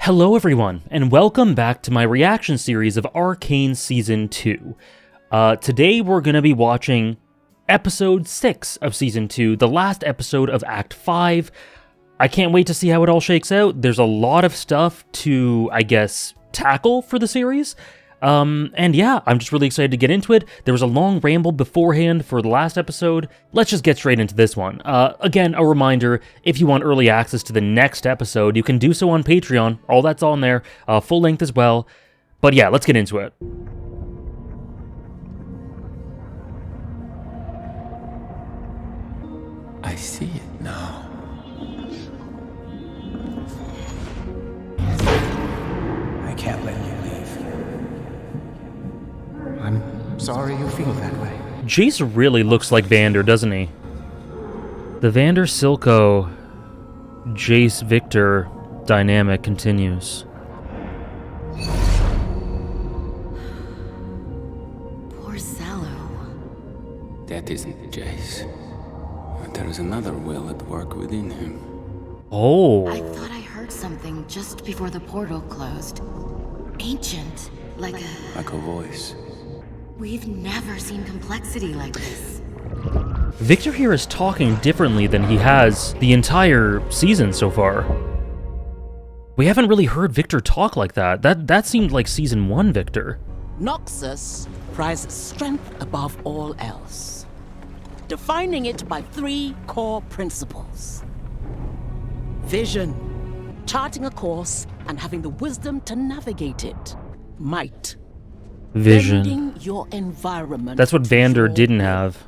Hello everyone, and welcome back to my reaction series of Arcane Season 2. Today we're going to be watching Episode 6 of Season 2, the last episode of Act 5. I can't wait to see how it all shakes out. There's a lot of stuff to, I guess, tackle for the series. And yeah, I'm just really excited to get into it. There was a long ramble beforehand for the last episode. Let's just get straight into this one. Again, a reminder, if you want early access to the next episode, you can do so on Patreon. All that's on there, full length as well. But yeah, let's get into it. I see it now. I can't let you leave. I'm sorry you feel that way. Jace really looks like Vander, doesn't he? The Vander Silco Jace Victor dynamic continues. Poor Sallow. That isn't Jace. There is another will at work within him. Oh. I thought I heard something just before the portal closed. Ancient, like a voice. We've never seen complexity like this. Victor here is talking differently than he has the entire season so far. We haven't really heard Victor talk like that. That seemed like Season 1 Victor. Noxus prizes strength above all else, defining it by 3 core principles. Vision, charting a course and having the wisdom to navigate it. Might, Vision. bending your environment. That's what to Vander your didn't will. have.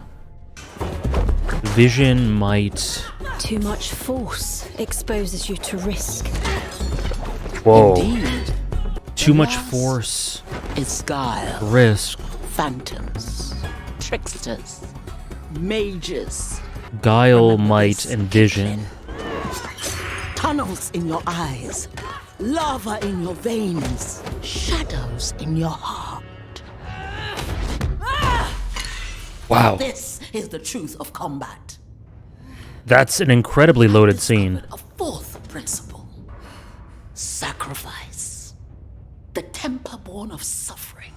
Vision, might. Too much force exposes you to risk. Whoa. Indeed, Too much Yes. force. is guile, Risk. phantoms, tricksters, mages, Guile, Remember might, this, and vision. tunnels in your eyes, lava in your veins, shadows in your heart. Wow. This is the truth of combat. That's an incredibly loaded scene. A 4th principle: sacrifice. The temper born of suffering.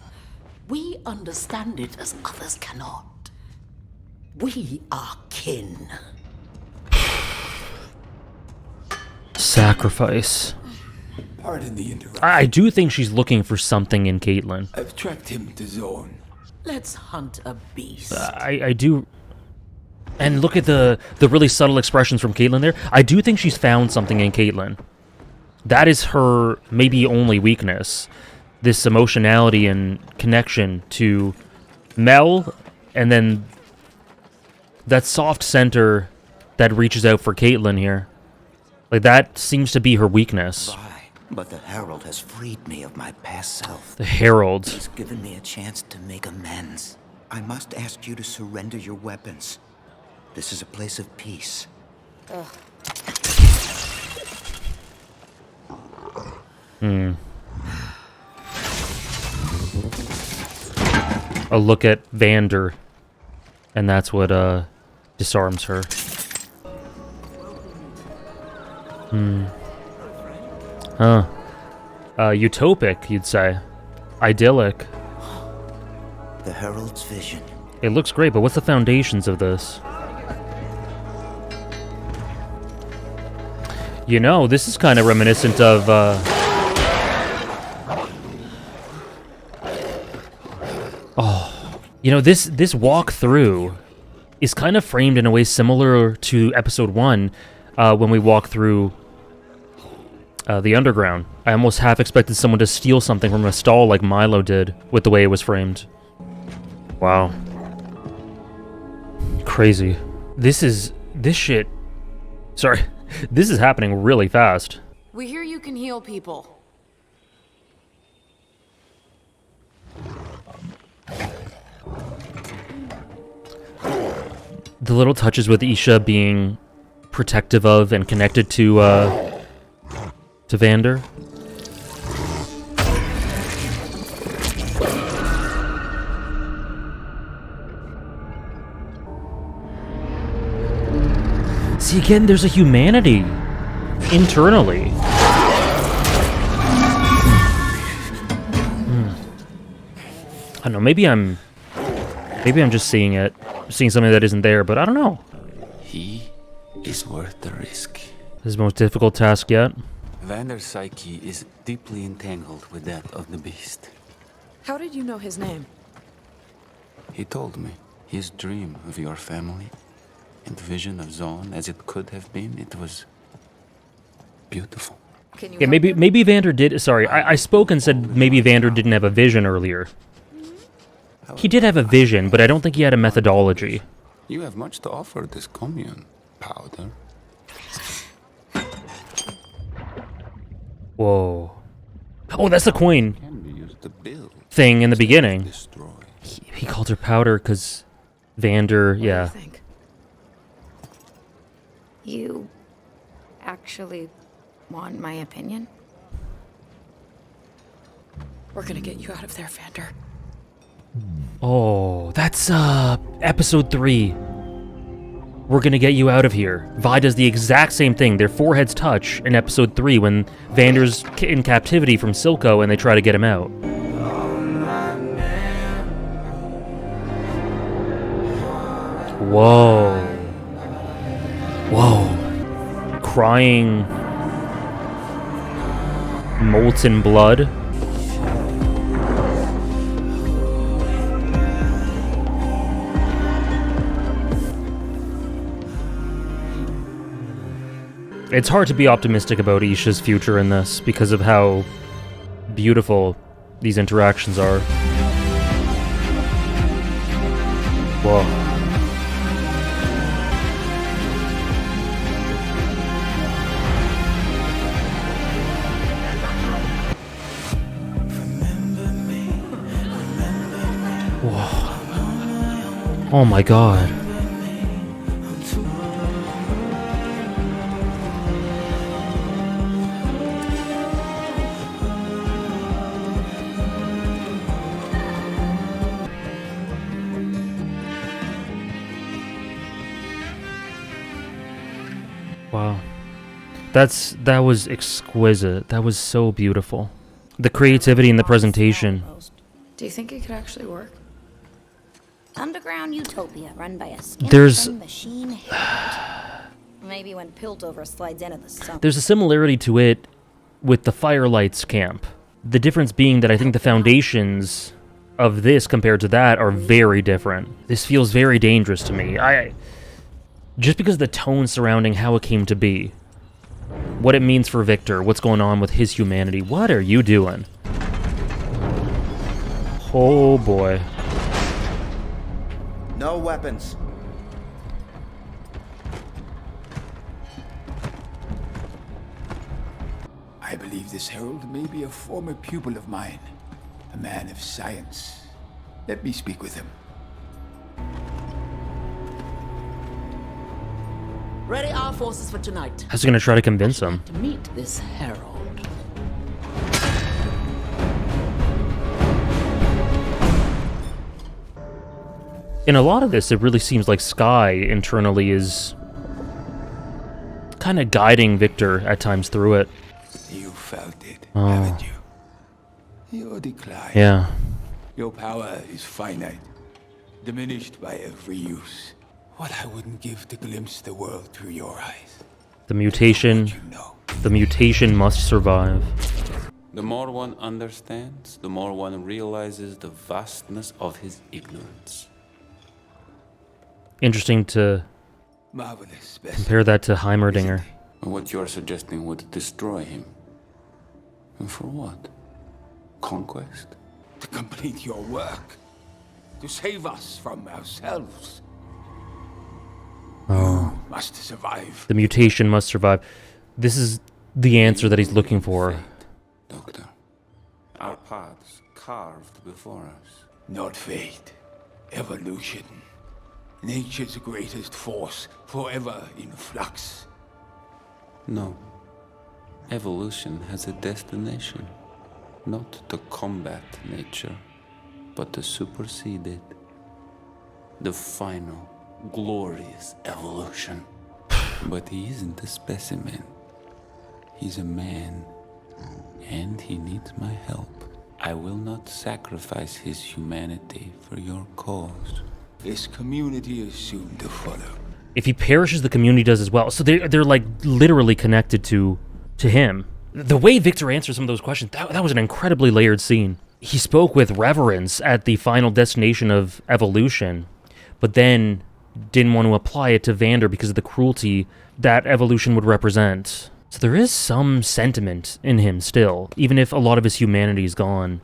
We understand it as others cannot. We are kin. Sacrifice. Pardon the interruption. I do think she's looking for something in Caitlyn. I've tracked him to Zone. Let's hunt a beast. I do. And look at the really subtle expressions from Caitlyn there. I do think she's found something in Caitlyn. That is her maybe only weakness. This emotionality and connection to Mel, and then that soft center that reaches out for Caitlyn here. Like, that seems to be her weakness. But the Herald has freed me of my past self. The Herald. He's given me a chance to make amends. I must ask you to surrender your weapons. This is a place of peace. A look at Vander, and that's what disarms her. Utopic, you'd say. Idyllic. The Herald's vision. It looks great, but what's the foundations of this? You know, this is kind of reminiscent of you know, this walkthrough is kind of framed in a way similar to Episode 1 when we walk through the underground. I almost half expected someone to steal something from a stall like Milo did with the way it was framed. Wow. Crazy. This shit... Sorry. This is happening really fast. We hear you can heal people. The little touches with Isha being protective of and connected to Vander. See, again, there's a humanity internally. don't know, maybe I'm just seeing something that isn't there, but I don't know. He is worth the risk. This is the most difficult task yet. Vander's psyche is deeply entangled with that of the beast. How did you know his name? He told me his dream of your family and vision of Zon as it could have been, it was beautiful. Can you Yeah, help him? maybe Vander did. Sorry, I spoke and said maybe Vander didn't have a vision earlier. He did have a vision, but I don't think he had a methodology. You have much to offer this commune, Powder. Whoa. Oh, that's the coin Can be used to build, thing in the beginning. destroy. He called her Powder because Vander, What do you yeah. think? You actually want my opinion? We're gonna get you out of there, Vander. Oh, that's episode 3. We're gonna get you out of here. Vi does the exact same thing. Their foreheads touch in episode 3 when Vander's in captivity from Silco and they try to get him out. Whoa. Whoa. Crying molten blood. It's hard to be optimistic about Isha's future in this because of how beautiful these interactions are. Whoa. Whoa. Oh my god. Wow. That was exquisite. That was so beautiful. The creativity in the presentation. Do you think it could actually work? Underground utopia run by a There's- skin machine head. Maybe when Piltover slides into the sun. There's a similarity to it with the Firelights camp. The difference being that I think the foundations of this compared to that are very different. This feels very dangerous to me. Just because of the tone surrounding how it came to be. What it means for Victor, what's going on with his humanity. What are you doing? Oh boy. No weapons. I believe this herald may be a former pupil of mine, a man of science. Let me speak with him. Ready our forces for tonight. I was gonna try to convince him. To meet this herald. In a lot of this, it really seems like Sky internally is kind of guiding Victor at times through it. You felt it, Oh. haven't you? Your decline. Yeah. Your power is finite, diminished by every use. What I wouldn't give to glimpse the world through your eyes. The mutation. You know. The mutation must survive. The more one understands, the more one realizes the vastness of his ignorance. Interesting to Marvelous specimen. compare that to Heimerdinger. What you are suggesting would destroy him. And for what? Conquest? To complete your work. To save us from ourselves. Oh. You must survive. The mutation must survive. This is the answer that he's looking for. Fate, Doctor. Our paths carved before us. Not fate. Evolution. Nature's greatest force, forever in flux. No. Evolution has a destination. Not to combat nature, but to supersede it. The final, glorious evolution. But he isn't a specimen. He's a man. And he needs my help. I will not sacrifice his humanity for your cause. His community is soon to follow. If he perishes, the community does as well. So they're like literally connected to him. The way Victor answered some of those questions, that was an incredibly layered scene. He spoke with reverence at the final destination of evolution, but then didn't want to apply it to Vander because of the cruelty that evolution would represent. So there is some sentiment in him still, even if a lot of his humanity is gone.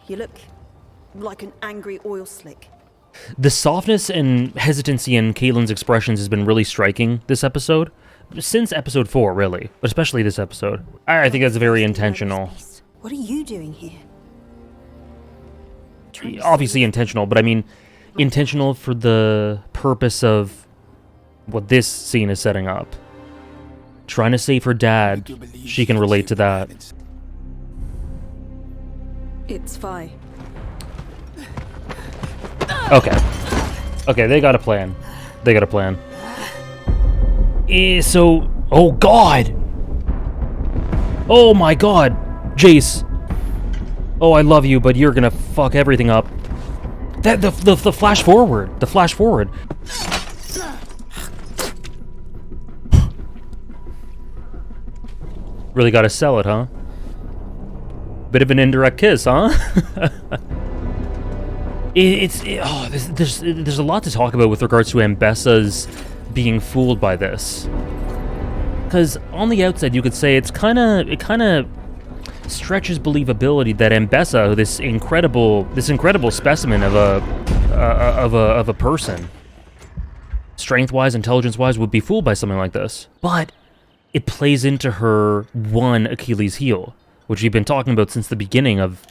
You look like an angry oil slick. The softness and hesitancy in Caitlyn's expressions has been really striking this episode. Since episode 4, really. But especially this episode. I think that's very intentional. What are you doing here? Obviously intentional, but I mean intentional for the purpose of what this scene is setting up. Trying to save her dad, she can relate to that. It's fine. Okay. Okay, they got a plan. They got a plan. So... Oh, God! Oh, my God! Jace! Oh, I love you, but you're gonna fuck everything up. The flash forward! The flash forward! Really gotta sell it, huh? Bit of an indirect kiss, huh? There's a lot to talk about with regards to Ambessa's being fooled by this. Because on the outside, you could say it kind of stretches believability that Ambessa, this incredible specimen of a person, strength-wise, intelligence-wise, would be fooled by something like this. But it plays into her one Achilles heel, which we've been talking about since the beginning of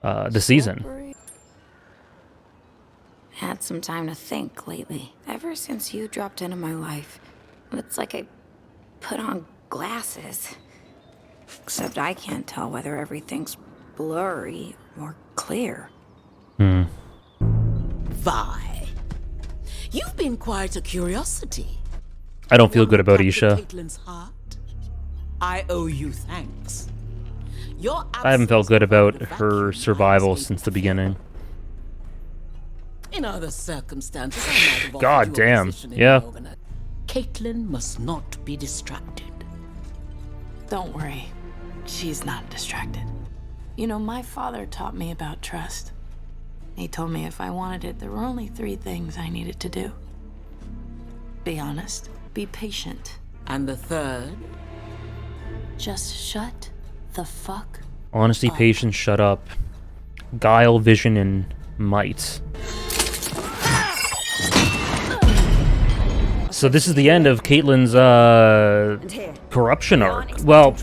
the season. Had some time to think lately. Ever since you dropped into my life, it's like I put on glasses. Except I can't tell whether everything's blurry or clear. Vi, you've been quite a curiosity. I don't feel good about Isha. Caitlyn's heart. I owe you thanks. I haven't felt good about her survival since the beginning. In other circumstances, I might have God offered you a damn. position in Yeah. the organi- Caitlyn must not be distracted. Don't worry. She's not distracted. You know, my father taught me about trust. He told me if I wanted it, there were only 3 things I needed to do. Be honest, be patient. And the third? Just shut the fuck Honesty, up. patience, shut up. Guile, vision, and might. So this is the end of Caitlyn's corruption arc. Well,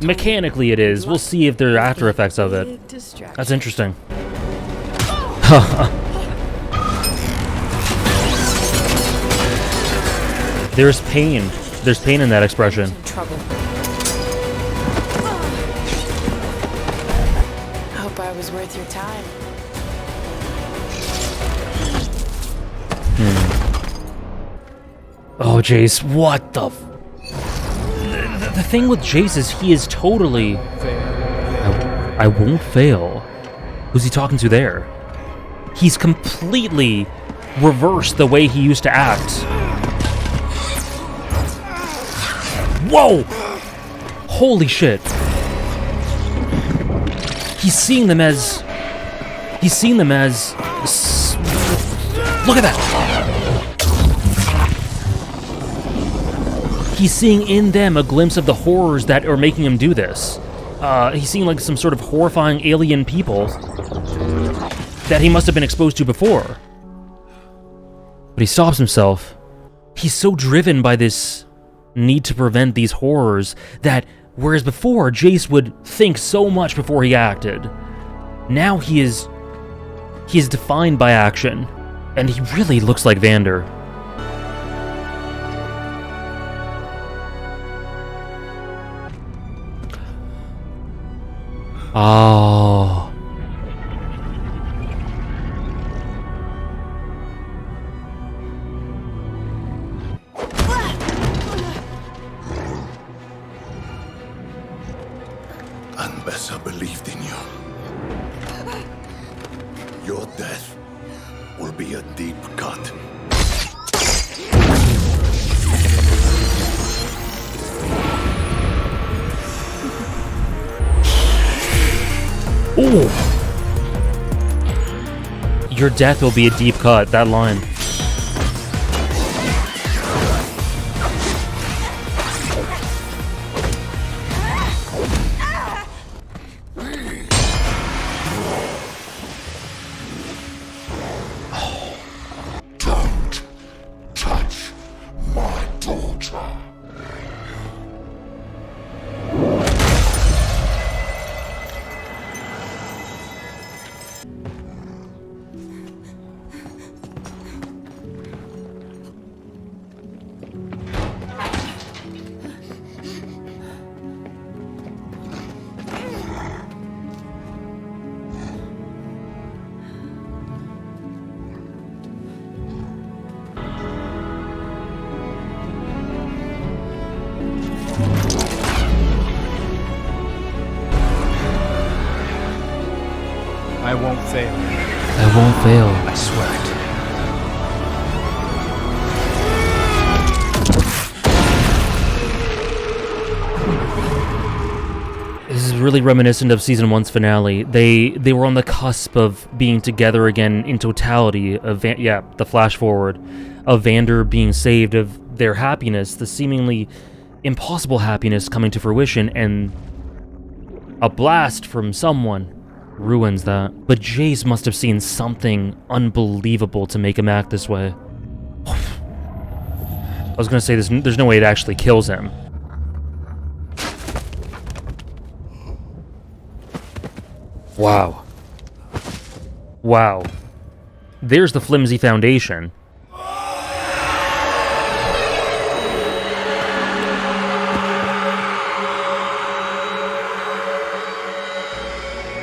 mechanically it is. We'll see if there are after effects of it. That's interesting. There's pain. There's pain in that expression. Hope I was worth your time. Oh, Jace, what the the thing with Jace is he is totally... I won't fail. Who's he talking to there? He's completely reversed the way he used to act. Whoa! Holy shit. He's seeing them as... Look at that! He's seeing in them a glimpse of the horrors that are making him do this. He's seeing like some sort of horrifying alien people that he must have been exposed to before. But he stops himself. He's so driven by this need to prevent these horrors that, whereas before Jace would think so much before he acted, now he is defined by action, and he really looks like Vander. Oh. Ambessa believed in you. Your death will be a deep cut. Ooh! Your death will be a deep cut, that line. Don't touch my daughter. I won't fail. I won't fail. I swear it. This is really reminiscent of Season 1's finale. They were on the cusp of being together again in totality, of the flash forward, of Vander being saved, of their happiness, the seemingly impossible happiness coming to fruition, and a blast from someone ruins that. But Jace must have seen something unbelievable to make him act this way. I was gonna say there's no way it actually kills him. Wow. Wow. There's the flimsy foundation.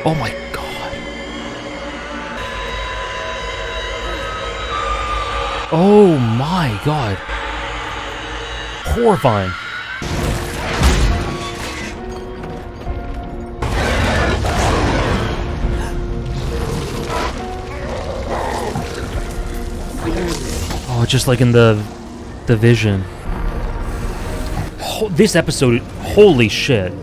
Oh my god. Oh my god. Horrifying. Oh, just like in the vision. This episode, holy shit.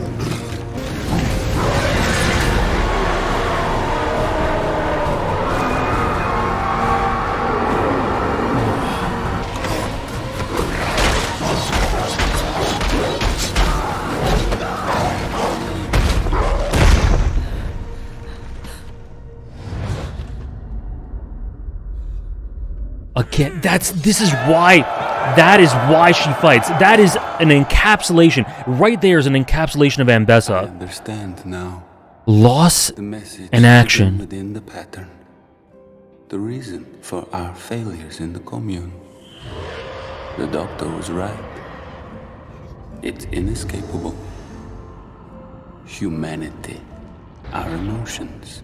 Again, this is why, that is why she fights. That is an encapsulation. Right there is an encapsulation of Ambessa. I understand now. Loss The message and action. within the pattern. The reason for our failures in the commune. The doctor was right. It's inescapable. Humanity. Our emotions.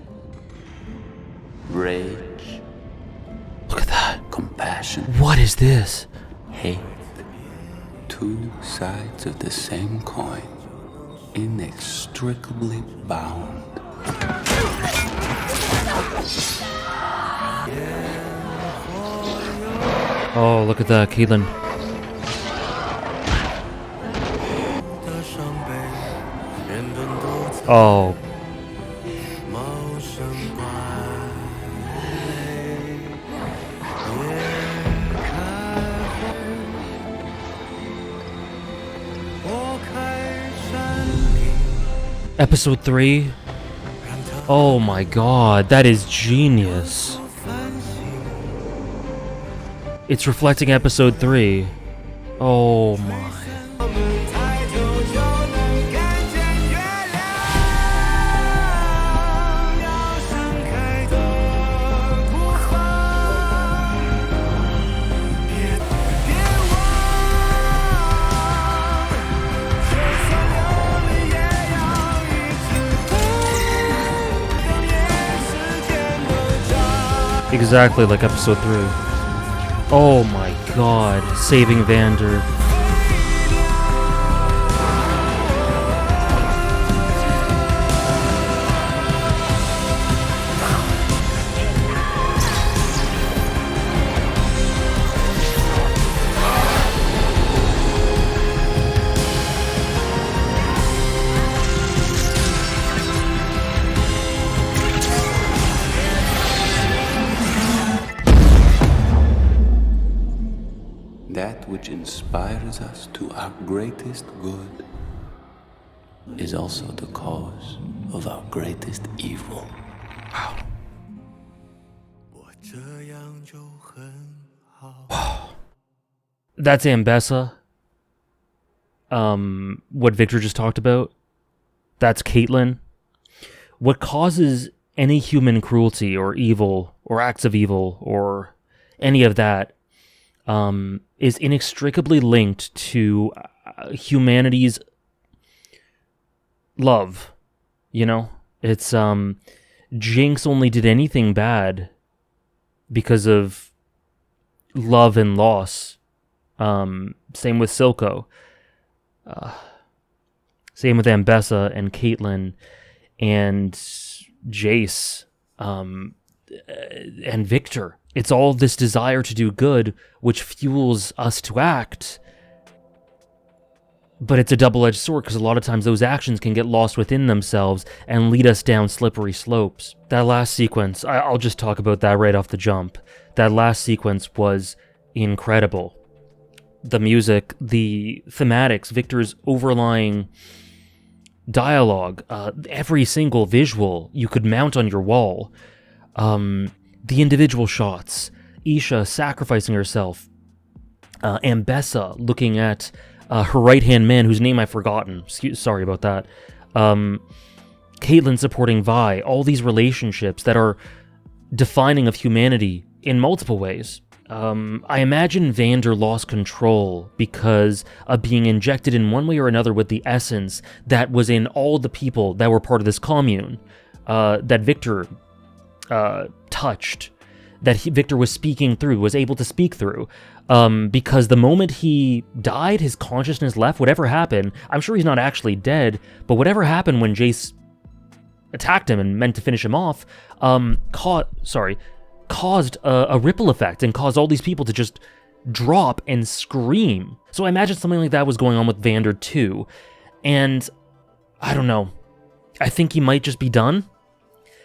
Rage. Look at that. Compassion. What is this? Hate. Two sides of the same coin. Inextricably bound. Oh, look at that, Caitlyn. Oh. Episode 3? Oh my god, that is genius. It's reflecting episode 3. Oh my. Exactly like episode 3. Oh my god, saving Vander. that which inspires us to our greatest good is also the cause of our greatest evil. Wow. That's Ambessa. What Victor just talked about. That's Caitlyn. What causes any human cruelty or evil or acts of evil or any of that is inextricably linked to humanity's love. You know? It's, Jinx only did anything bad because of love and loss. Same with Silco. Same with Ambessa and Caitlyn and Jace and Victor. It's all this desire to do good which fuels us to act. But it's a double-edged sword because a lot of times those actions can get lost within themselves and lead us down slippery slopes. That last sequence, I'll just talk about that right off the jump. That last sequence was incredible. The music, the thematics, Victor's overlying dialogue, every single visual you could mount on your wall, the individual shots, Isha sacrificing herself, Ambessa looking at her right-hand man, whose name I've forgotten, sorry about that, Caitlyn supporting Vi, all these relationships that are defining of humanity in multiple ways. I imagine Vander lost control because of being injected in one way or another with the essence that was in all the people that were part of this commune, that Victor touched, that Victor was speaking through, was able to speak through. Because the moment he died, his consciousness left, whatever happened, I'm sure he's not actually dead, but whatever happened when Jace attacked him and meant to finish him off, caused a ripple effect and caused all these people to just drop and scream. So I imagine something like that was going on with Vander too. And I don't know. I think he might just be done.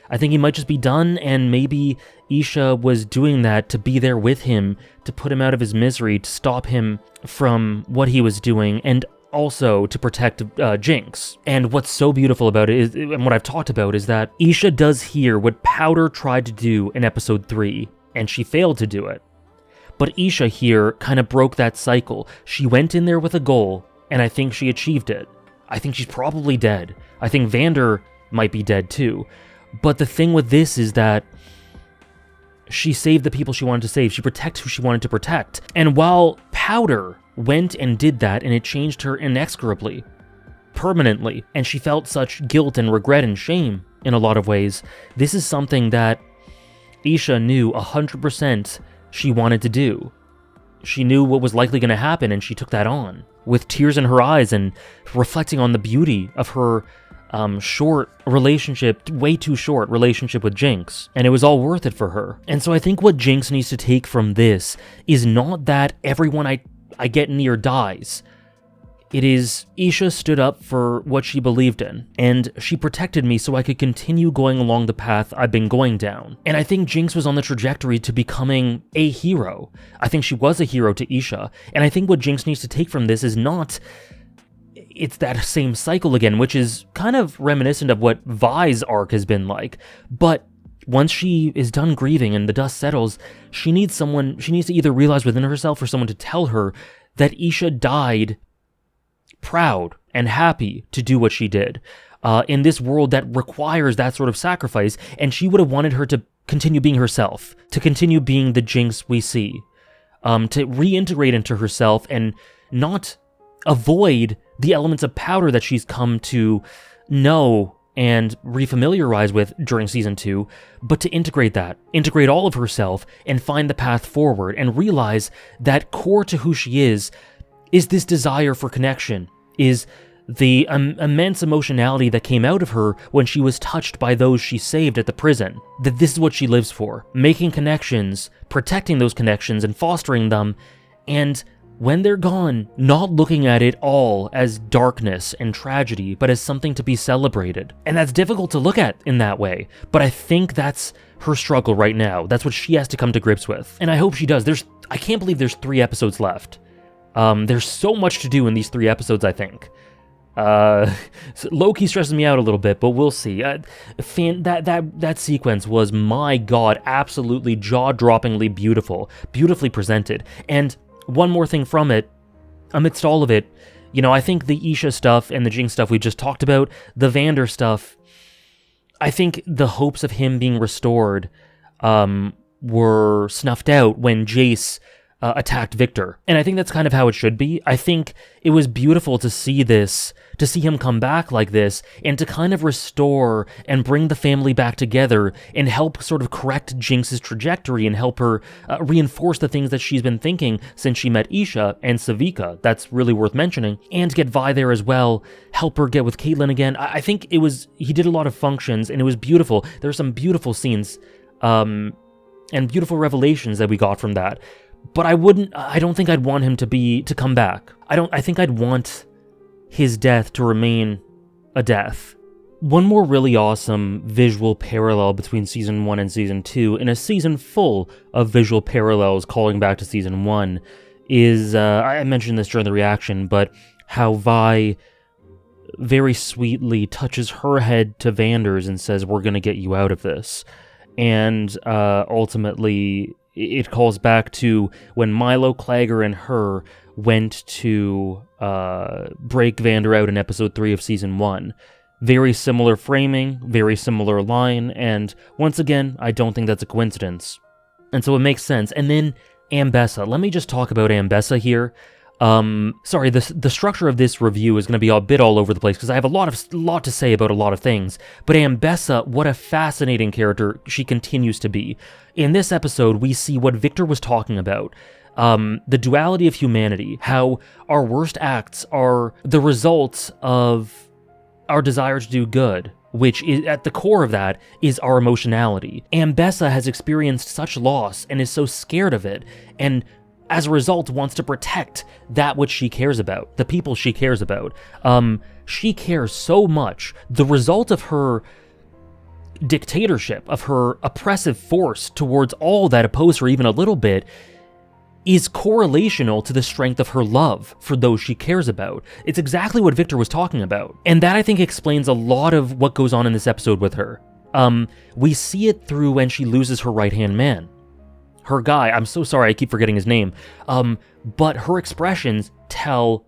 And maybe Isha was doing that to be there with him, to put him out of his misery, to stop him from what he was doing, and also to protect Jinx. And what's so beautiful about it is, and what I've talked about, is that Isha does here what Powder tried to do in episode 3, and she failed to do it. But Isha here kind of broke that cycle. She went in there with a goal, and I think she achieved it. I think she's probably dead. I think Vander might be dead too. But the thing with this is that she saved the people she wanted to save. She protected who she wanted to protect. And while Powder went and did that, and it changed her inexorably, permanently, and she felt such guilt and regret and shame in a lot of ways, this is something that Isha knew 100% she wanted to do. She knew what was likely going to happen, and she took that on, with tears in her eyes and reflecting on the beauty of her way too short relationship with Jinx, and it was all worth it for her. And so I think what Jinx needs to take from this is not that everyone I get near dies. It is, Isha stood up for what she believed in, and she protected me so I could continue going along the path I've been going down. And I think Jinx was on the trajectory to becoming a hero. I think she was a hero to Isha, and I think what Jinx needs to take from this is not it's that same cycle again, which is kind of reminiscent of what Vi's arc has been like. But once she is done grieving and the dust settles, she needs to either realize within herself or someone to tell her that Isha died proud and happy to do what she did in this world that requires that sort of sacrifice, and she would have wanted her to continue being herself, to continue being the Jinx we see, to reintegrate into herself and not avoid the elements of Powder that she's come to know and refamiliarize with during Season 2, but to integrate all of herself and find the path forward and realize that core to who she is this desire for connection, is the immense emotionality that came out of her when she was touched by those she saved at the prison, that this is what she lives for, making connections, protecting those connections and fostering them, and when they're gone, not looking at it all as darkness and tragedy, but as something to be celebrated. And that's difficult to look at in that way, but I think that's her struggle right now. That's what she has to come to grips with. And I hope she does. I can't believe there's 3 episodes left. There's so much to do in these 3 episodes, I think. Low-key stresses me out a little bit, but we'll see. That sequence was, my god, absolutely jaw-droppingly beautiful, beautifully presented. And one more thing from it, amidst all of it, I think the Isha stuff and the Jinx stuff we just talked about, the Vander stuff, I think the hopes of him being restored were snuffed out when Jace attacked Victor. And I think that's kind of how it should be. I think it was beautiful to see this, to see him come back like this, and to kind of restore and bring the family back together and help sort of correct Jinx's trajectory and help her reinforce the things that she's been thinking since she met Isha and Savika. That's really worth mentioning. And get Vi there as well, help her get with Caitlyn again. I think he did a lot of functions, and it was beautiful. There were some beautiful scenes and beautiful revelations that we got from that. But I don't think I'd want him to come back. I think I'd want his death to remain a death. One more really awesome visual parallel between Season 1 and Season 2, in a season full of visual parallels calling back to Season 1, is, I mentioned this during the reaction, but how Vi very sweetly touches her head to Vander's and says, "We're gonna get you out of this." And ultimately, it calls back to when Milo, Clagger, and her went to break Vander out in episode 3 of season 1. Very similar framing, very similar line, and once again, I don't think that's a coincidence. And so it makes sense. And then Ambessa. Let me just talk about Ambessa here. Sorry, the structure of this review is going to be a bit all over the place because I have a lot to say about a lot of things. But Ambessa, what a fascinating character she continues to be. In this episode, we see what Victor was talking about. The duality of humanity, how our worst acts are the results of our desire to do good, which is at the core of that is our emotionality. Ambessa has experienced such loss and is so scared of it, and as a result wants to protect that which she cares about, the people she cares about. She cares so much. The result of her dictatorship, of her oppressive force towards all that oppose her even a little bit, is correlational to the strength of her love for those she cares about. It's exactly what Victor was talking about. And that, I think, explains a lot of what goes on in this episode with her. We see it through when she loses her right-hand man. Her guy, I'm so sorry, I keep forgetting his name. But her expressions tell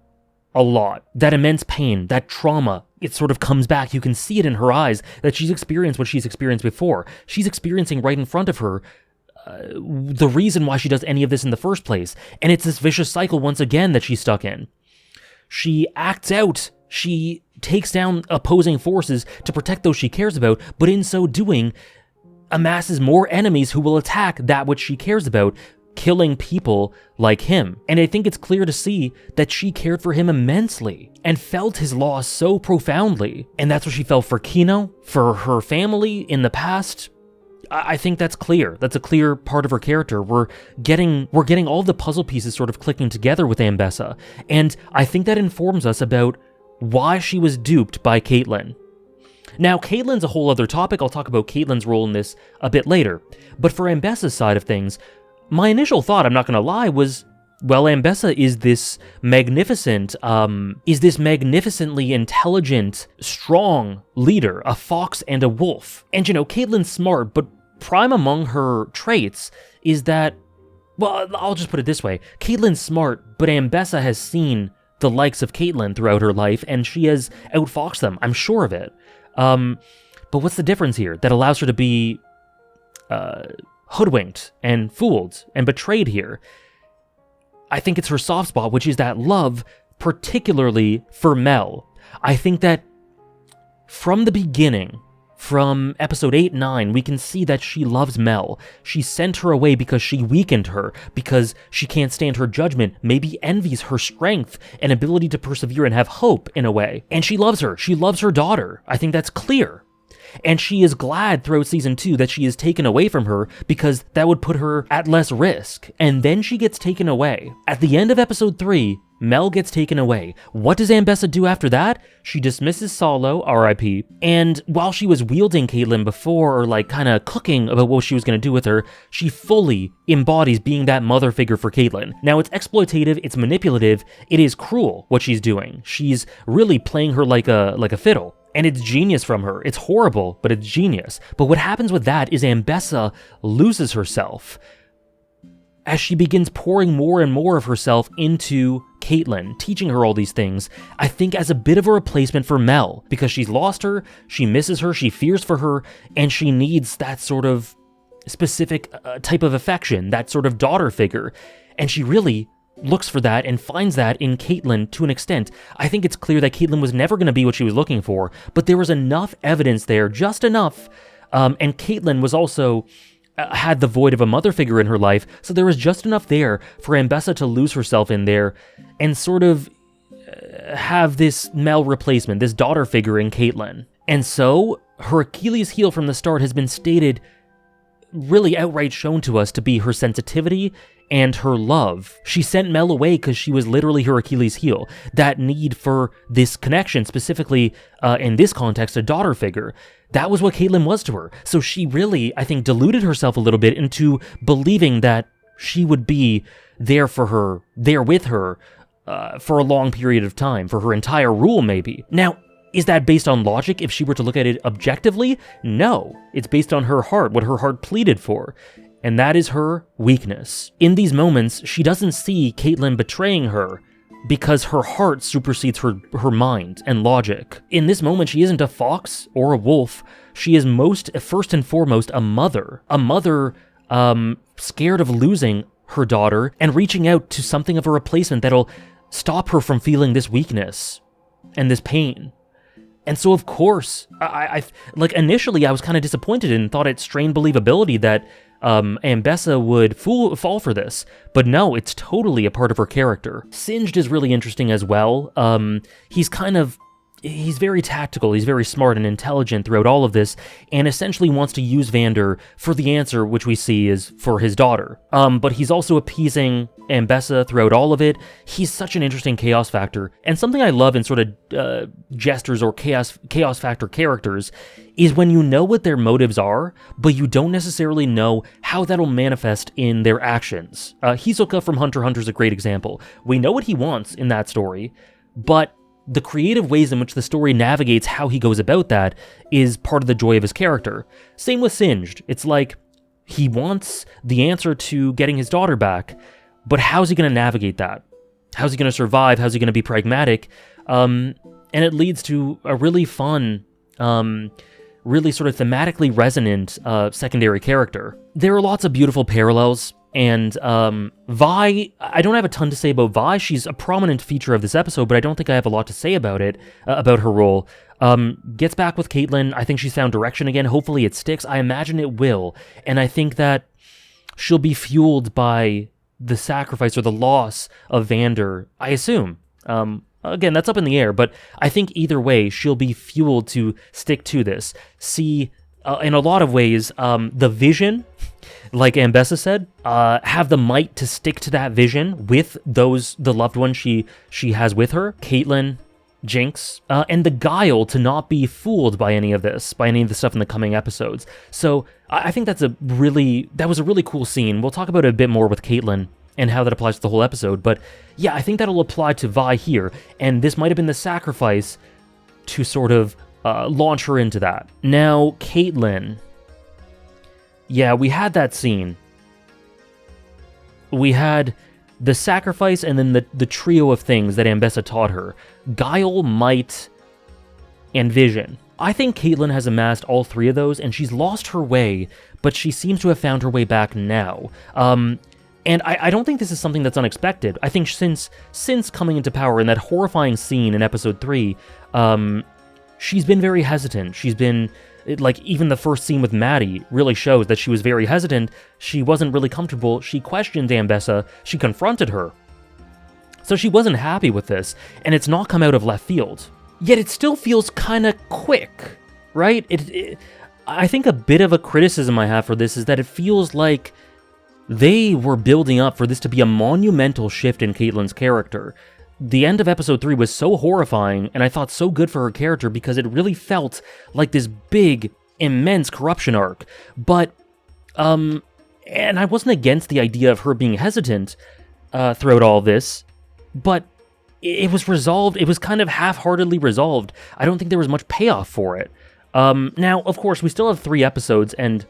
a lot. That immense pain, that trauma, it sort of comes back. You can see it in her eyes that she's experienced what she's experienced before. She's experiencing right in front of her the reason why she does any of this in the first place. And it's this vicious cycle once again that she's stuck in. She acts out. She takes down opposing forces to protect those she cares about, but in so doing, amasses more enemies who will attack that which she cares about, killing people like him. And I think it's clear to see that she cared for him immensely and felt his loss so profoundly. And that's what she felt for Kino, for her family in the past. I think that's clear. That's a clear part of her character. We're getting all the puzzle pieces sort of clicking together with Ambessa. And I think that informs us about why she was duped by Caitlyn. Now, Caitlyn's a whole other topic. I'll talk about Caitlyn's role in this a bit later. But for Ambessa's side of things, my initial thought, I'm not going to lie, was, well, Ambessa is this magnificently intelligent, strong leader, a fox and a wolf. And, Caitlyn's smart, but prime among her traits is that, well, I'll just put it this way. Caitlyn's smart, but Ambessa has seen the likes of Caitlyn throughout her life, and she has outfoxed them. I'm sure of it. But what's the difference here that allows her to be hoodwinked and fooled and betrayed here? I think it's her soft spot, which is that love, particularly for Mel. I think that from the beginning, from episode 8-9, we can see that she loves Mel. She sent her away because she weakened her, because she can't stand her judgment, maybe envies her strength and ability to persevere and have hope in a way. And she loves her. She loves her daughter. I think that's clear. And she is glad throughout season 2 that she is taken away from her because that would put her at less risk. And then she gets taken away. At the end of episode 3, Mel gets taken away. What does Ambessa do after that? She dismisses Solo, RIP, and while she was wielding Caitlyn before, or like kind of cooking about what she was going to do with her, she fully embodies being that mother figure for Caitlyn. Now it's exploitative, it's manipulative, it is cruel what she's doing. She's really playing her like a fiddle. And it's genius from her. It's horrible, but it's genius. But what happens with that is Ambessa loses herself as she begins pouring more and more of herself into Caitlyn, teaching her all these things, I think as a bit of a replacement for Mel, because she's lost her, she misses her, she fears for her, and she needs that sort of specific type of affection, that sort of daughter figure, and she really looks for that and finds that in Caitlyn to an extent. I think it's clear that Caitlyn was never going to be what she was looking for, but there was enough evidence there, just enough, and Caitlyn was also had the void of a mother figure in her life, so there was just enough there for Ambessa to lose herself in there and sort of have this Mel replacement, this daughter figure in Caitlyn. And so, her Achilles heel from the start has been stated, really outright shown to us to be her sensitivity and her love. She sent Mel away because she was literally her Achilles heel. That need for this connection, specifically in this context, a daughter figure, that was what Caitlyn was to her. So she really, I think, deluded herself a little bit into believing that she would be there for her, there with her, for a long period of time, for her entire rule maybe. Now, is that based on logic if she were to look at it objectively? No. It's based on her heart, what her heart pleaded for. And that is her weakness. In these moments, she doesn't see Caitlyn betraying her because her heart supersedes her mind and logic. In this moment, she isn't a fox or a wolf. She is first and foremost, a mother. A mother scared of losing her daughter and reaching out to something of a replacement that'll stop her from feeling this weakness and this pain. And so, of course, I initially I was kind of disappointed and thought it strained believability that Ambessa would fall for this, but no, it's totally a part of her character. Singed is really interesting as well. He's very tactical, he's very smart and intelligent throughout all of this, and essentially wants to use Vander for the answer, which we see is for his daughter. But he's also appeasing Ambessa throughout all of it. He's such an interesting chaos factor, and something I love in sort of jesters or chaos factor characters is when you know what their motives are, but you don't necessarily know how that'll manifest in their actions. Hisoka from Hunter x Hunter is a great example. We know what he wants in that story, but the creative ways in which the story navigates how he goes about that is part of the joy of his character. Same with Singed. It's like, he wants the answer to getting his daughter back, but how's he going to navigate that? How's he going to survive? How's he going to be pragmatic? And it leads to a really fun, really sort of thematically resonant secondary character. There are lots of beautiful parallels. And Vi, I don't have a ton to say about Vi. She's a prominent feature of this episode, but I don't think I have a lot to say about it, about her role. Gets back with Caitlyn. I think she's found direction again. Hopefully it sticks. I imagine it will. And I think that she'll be fueled by the sacrifice or the loss of Vander, I assume. Again, that's up in the air, but I think either way, she'll be fueled to stick to this. See, in a lot of ways, the vision, like Ambessa said, have the might to stick to that vision with the loved ones she has with her, Caitlyn, Jinx, and the guile to not be fooled by any of this, by any of the stuff in the coming episodes. So I think that was a really cool scene. We'll talk about it a bit more with Caitlyn and how that applies to the whole episode, but yeah, I think that'll apply to Vi here, and this might have been the sacrifice to sort of launch her into that. Now, Caitlyn. Yeah, we had that scene. We had the sacrifice and then the trio of things that Ambessa taught her. Guile, might, and vision. I think Caitlyn has amassed all three of those, and she's lost her way, but she seems to have found her way back now. And I don't think this is something that's unexpected. I think since coming into power in that horrifying scene in episode 3, she's been very hesitant. She's been, like, even the first scene with Maddie really shows that she was very hesitant. She wasn't really comfortable. She questioned Ambessa. She confronted her. So she wasn't happy with this, and it's not come out of left field. Yet it still feels kind of quick, right? I think a bit of a criticism I have for this is that it feels like they were building up for this to be a monumental shift in Caitlyn's character. The end of episode 3 was so horrifying, and I thought so good for her character because it really felt like this big, immense corruption arc. But, and I wasn't against the idea of her being hesitant throughout all this, but it was resolved, it was kind of half-heartedly resolved. I don't think there was much payoff for it. Now, of course, we still have 3 episodes, and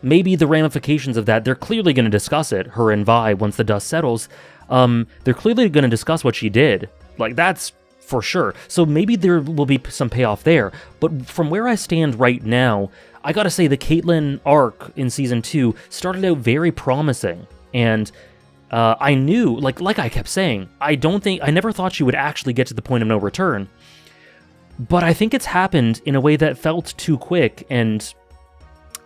maybe the ramifications of that, they're clearly going to discuss it, her and Vi, once the dust settles. They're clearly going to discuss what she did. Like, that's for sure. So maybe there will be some payoff there. But from where I stand right now, I gotta say the Caitlyn arc in Season 2 started out very promising. And I knew, like I kept saying, I never thought she would actually get to the point of no return. But I think it's happened in a way that felt too quick, and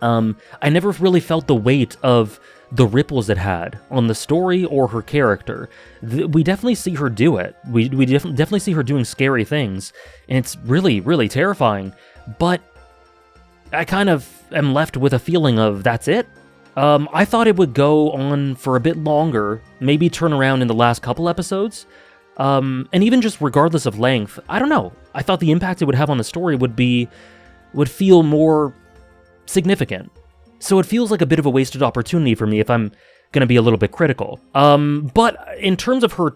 I never really felt the weight of the ripples it had on the story or her character. We definitely see her do it. We definitely see her doing scary things, and it's really, really terrifying. But I kind of am left with a feeling of that's it. I thought it would go on for a bit longer, maybe turn around in the last couple episodes. And even just regardless of length, I don't know. I thought the impact it would have on the story would feel more significant. So it feels like a bit of a wasted opportunity for me if I'm going to be a little bit critical. But in terms of her,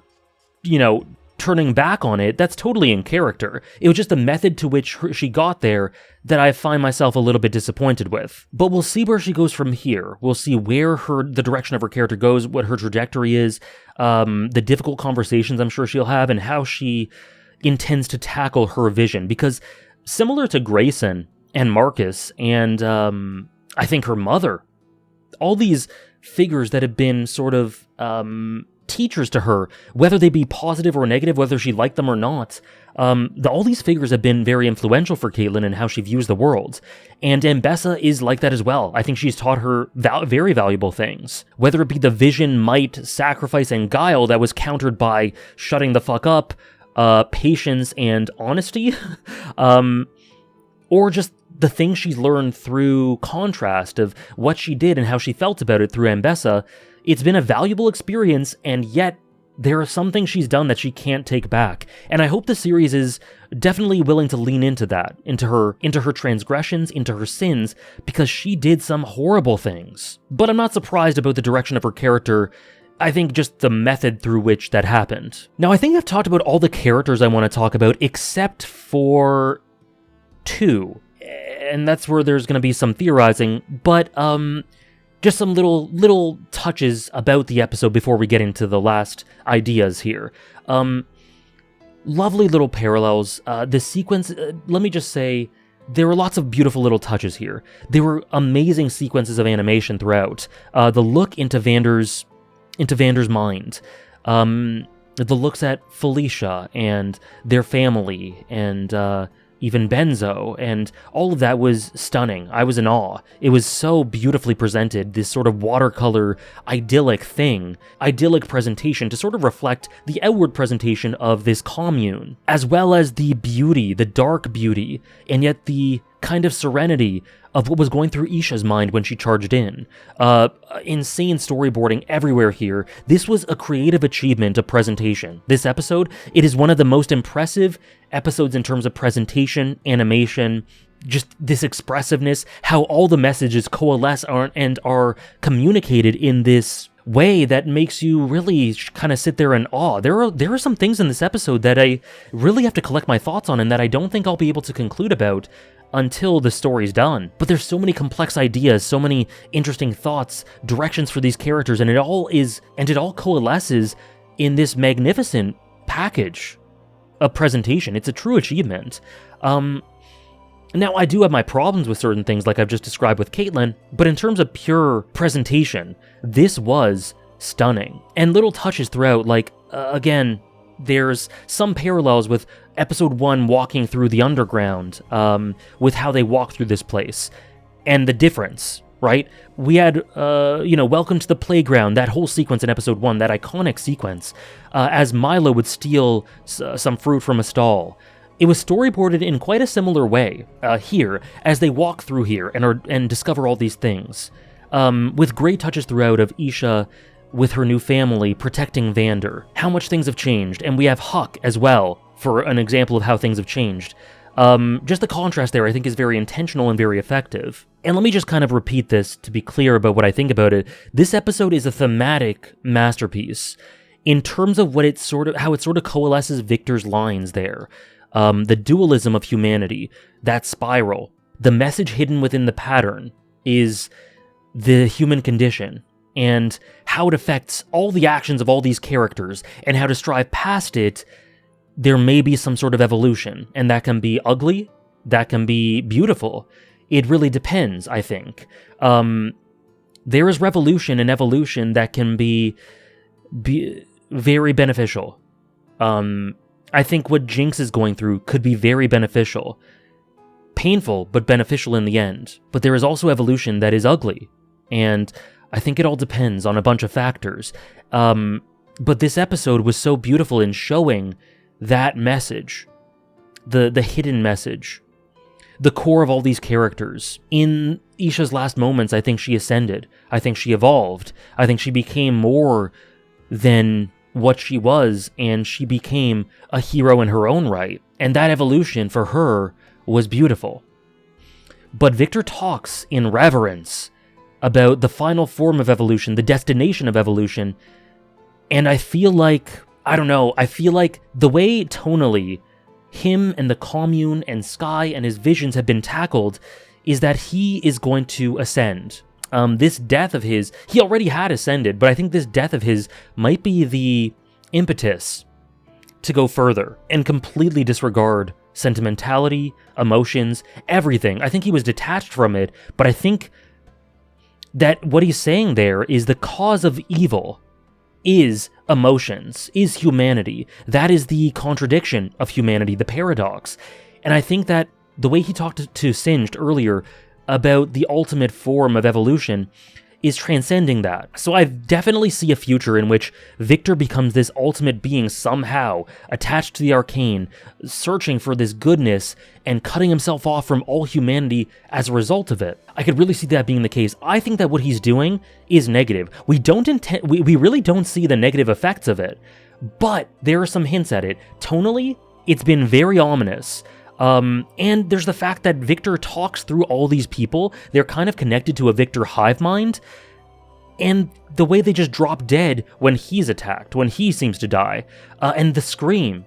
turning back on it, that's totally in character. It was just the method to which she got there that I find myself a little bit disappointed with. But we'll see where she goes from here. We'll see where the direction of her character goes, what her trajectory is, the difficult conversations I'm sure she'll have, and how she intends to tackle her vision. Because similar to Grayson and Marcus and I think her mother, all these figures that have been sort of teachers to her, whether they be positive or negative, whether she liked them or not, all these figures have been very influential for Caitlyn and how she views the world. And Ambessa is like that as well. I think she's taught her very valuable things. Whether it be the vision, might, sacrifice, and guile that was countered by shutting the fuck up, patience, and honesty, or just the things she's learned through contrast of what she did and how she felt about it through Ambessa. It's been a valuable experience, and yet there are some things she's done that she can't take back. And I hope the series is definitely willing to lean into that, into her transgressions, into her sins, because she did some horrible things. But I'm not surprised about the direction of her character. I think just the method through which that happened. Now, I think I've talked about all the characters I want to talk about, except for 2. And that's where there's going to be some theorizing, but just some little touches about the episode before we get into the last ideas here. Lovely little parallels. The sequence, let me just say, there were lots of beautiful little touches here. There were amazing sequences of animation throughout. The look into Vander's mind. The looks at Felicia and their family and even Benzo, and all of that was stunning. I was in awe. It was so beautifully presented, this sort of watercolor idyllic presentation to sort of reflect the outward presentation of this commune, as well as the beauty, the dark beauty, and yet the kind of serenity of what was going through Isha's mind when she charged in. Insane storyboarding everywhere here. This was a creative achievement of presentation. This episode, it is one of the most impressive episodes in terms of presentation, animation, just this expressiveness, how all the messages coalesce and are communicated in this way that makes you really kind of sit there in awe. There are some things in this episode that I really have to collect my thoughts on and that I don't think I'll be able to conclude about until the story's done. But there's so many complex ideas, so many interesting thoughts, directions for these characters, and it all coalesces in this magnificent package of presentation. It's a true achievement. Now, I do have my problems with certain things like I've just described with Caitlyn, but in terms of pure presentation, this was stunning. And little touches throughout, like, again, there's some parallels with episode 1 walking through the underground, with how they walk through this place, and the difference, right? We had, Welcome to the Playground, that whole sequence in episode 1, that iconic sequence, as Milo would steal some fruit from a stall. it was storyboarded in quite a similar way here, as they walk through here and discover all these things, with great touches throughout of Isha with her new family protecting Vander, how much things have changed, and we have Huck as well for an example of how things have changed. Just the contrast there, I think, is very intentional and very effective. And let me just kind of repeat this to be clear about what I think about it. This episode is a thematic masterpiece in terms of what how it sort of coalesces Victor's lines there. The dualism of humanity, that spiral, the message hidden within the pattern is the human condition, and how it affects all the actions of all these characters, and how to strive past it. There may be some sort of evolution, and that can be ugly, that can be beautiful. It really depends, I think. There is revolution and evolution that can be very beneficial. I think what Jinx is going through could be very beneficial. Painful, but beneficial in the end. But there is also evolution that is ugly, and I think it all depends on a bunch of factors. But this episode was so beautiful in showing that message, the hidden message, the core of all these characters. In Isha's last moments, I think she ascended. I think she evolved. I think she became more than what she was, and she became a hero in her own right. And that evolution for her was beautiful. But Victor talks in reverence about the final form of evolution, the destination of evolution, and I feel like, I don't know, I feel like the way tonally him and the commune and Sky and his visions have been tackled is that he is going to ascend. This death of his, he already had ascended, but I think this death of his might be the impetus to go further and completely disregard sentimentality, emotions, everything. I think he was detached from it, but I think that what he's saying there is the cause of evil is emotions, is humanity. That is the contradiction of humanity, the paradox. And I think that the way he talked to Singed earlier about the ultimate form of evolution is transcending that. So I definitely see a future in which Victor becomes this ultimate being somehow, attached to the Arcane, searching for this goodness and cutting himself off from all humanity as a result of it. I could really see that being the case. I think that what he's doing is negative. We really don't see the negative effects of it, but there are some hints at it. Tonally, it's been very ominous. And there's the fact that Victor talks through all these people. They're kind of connected to a Victor hive mind. And the way they just drop dead when he's attacked, when he seems to die. And the scream.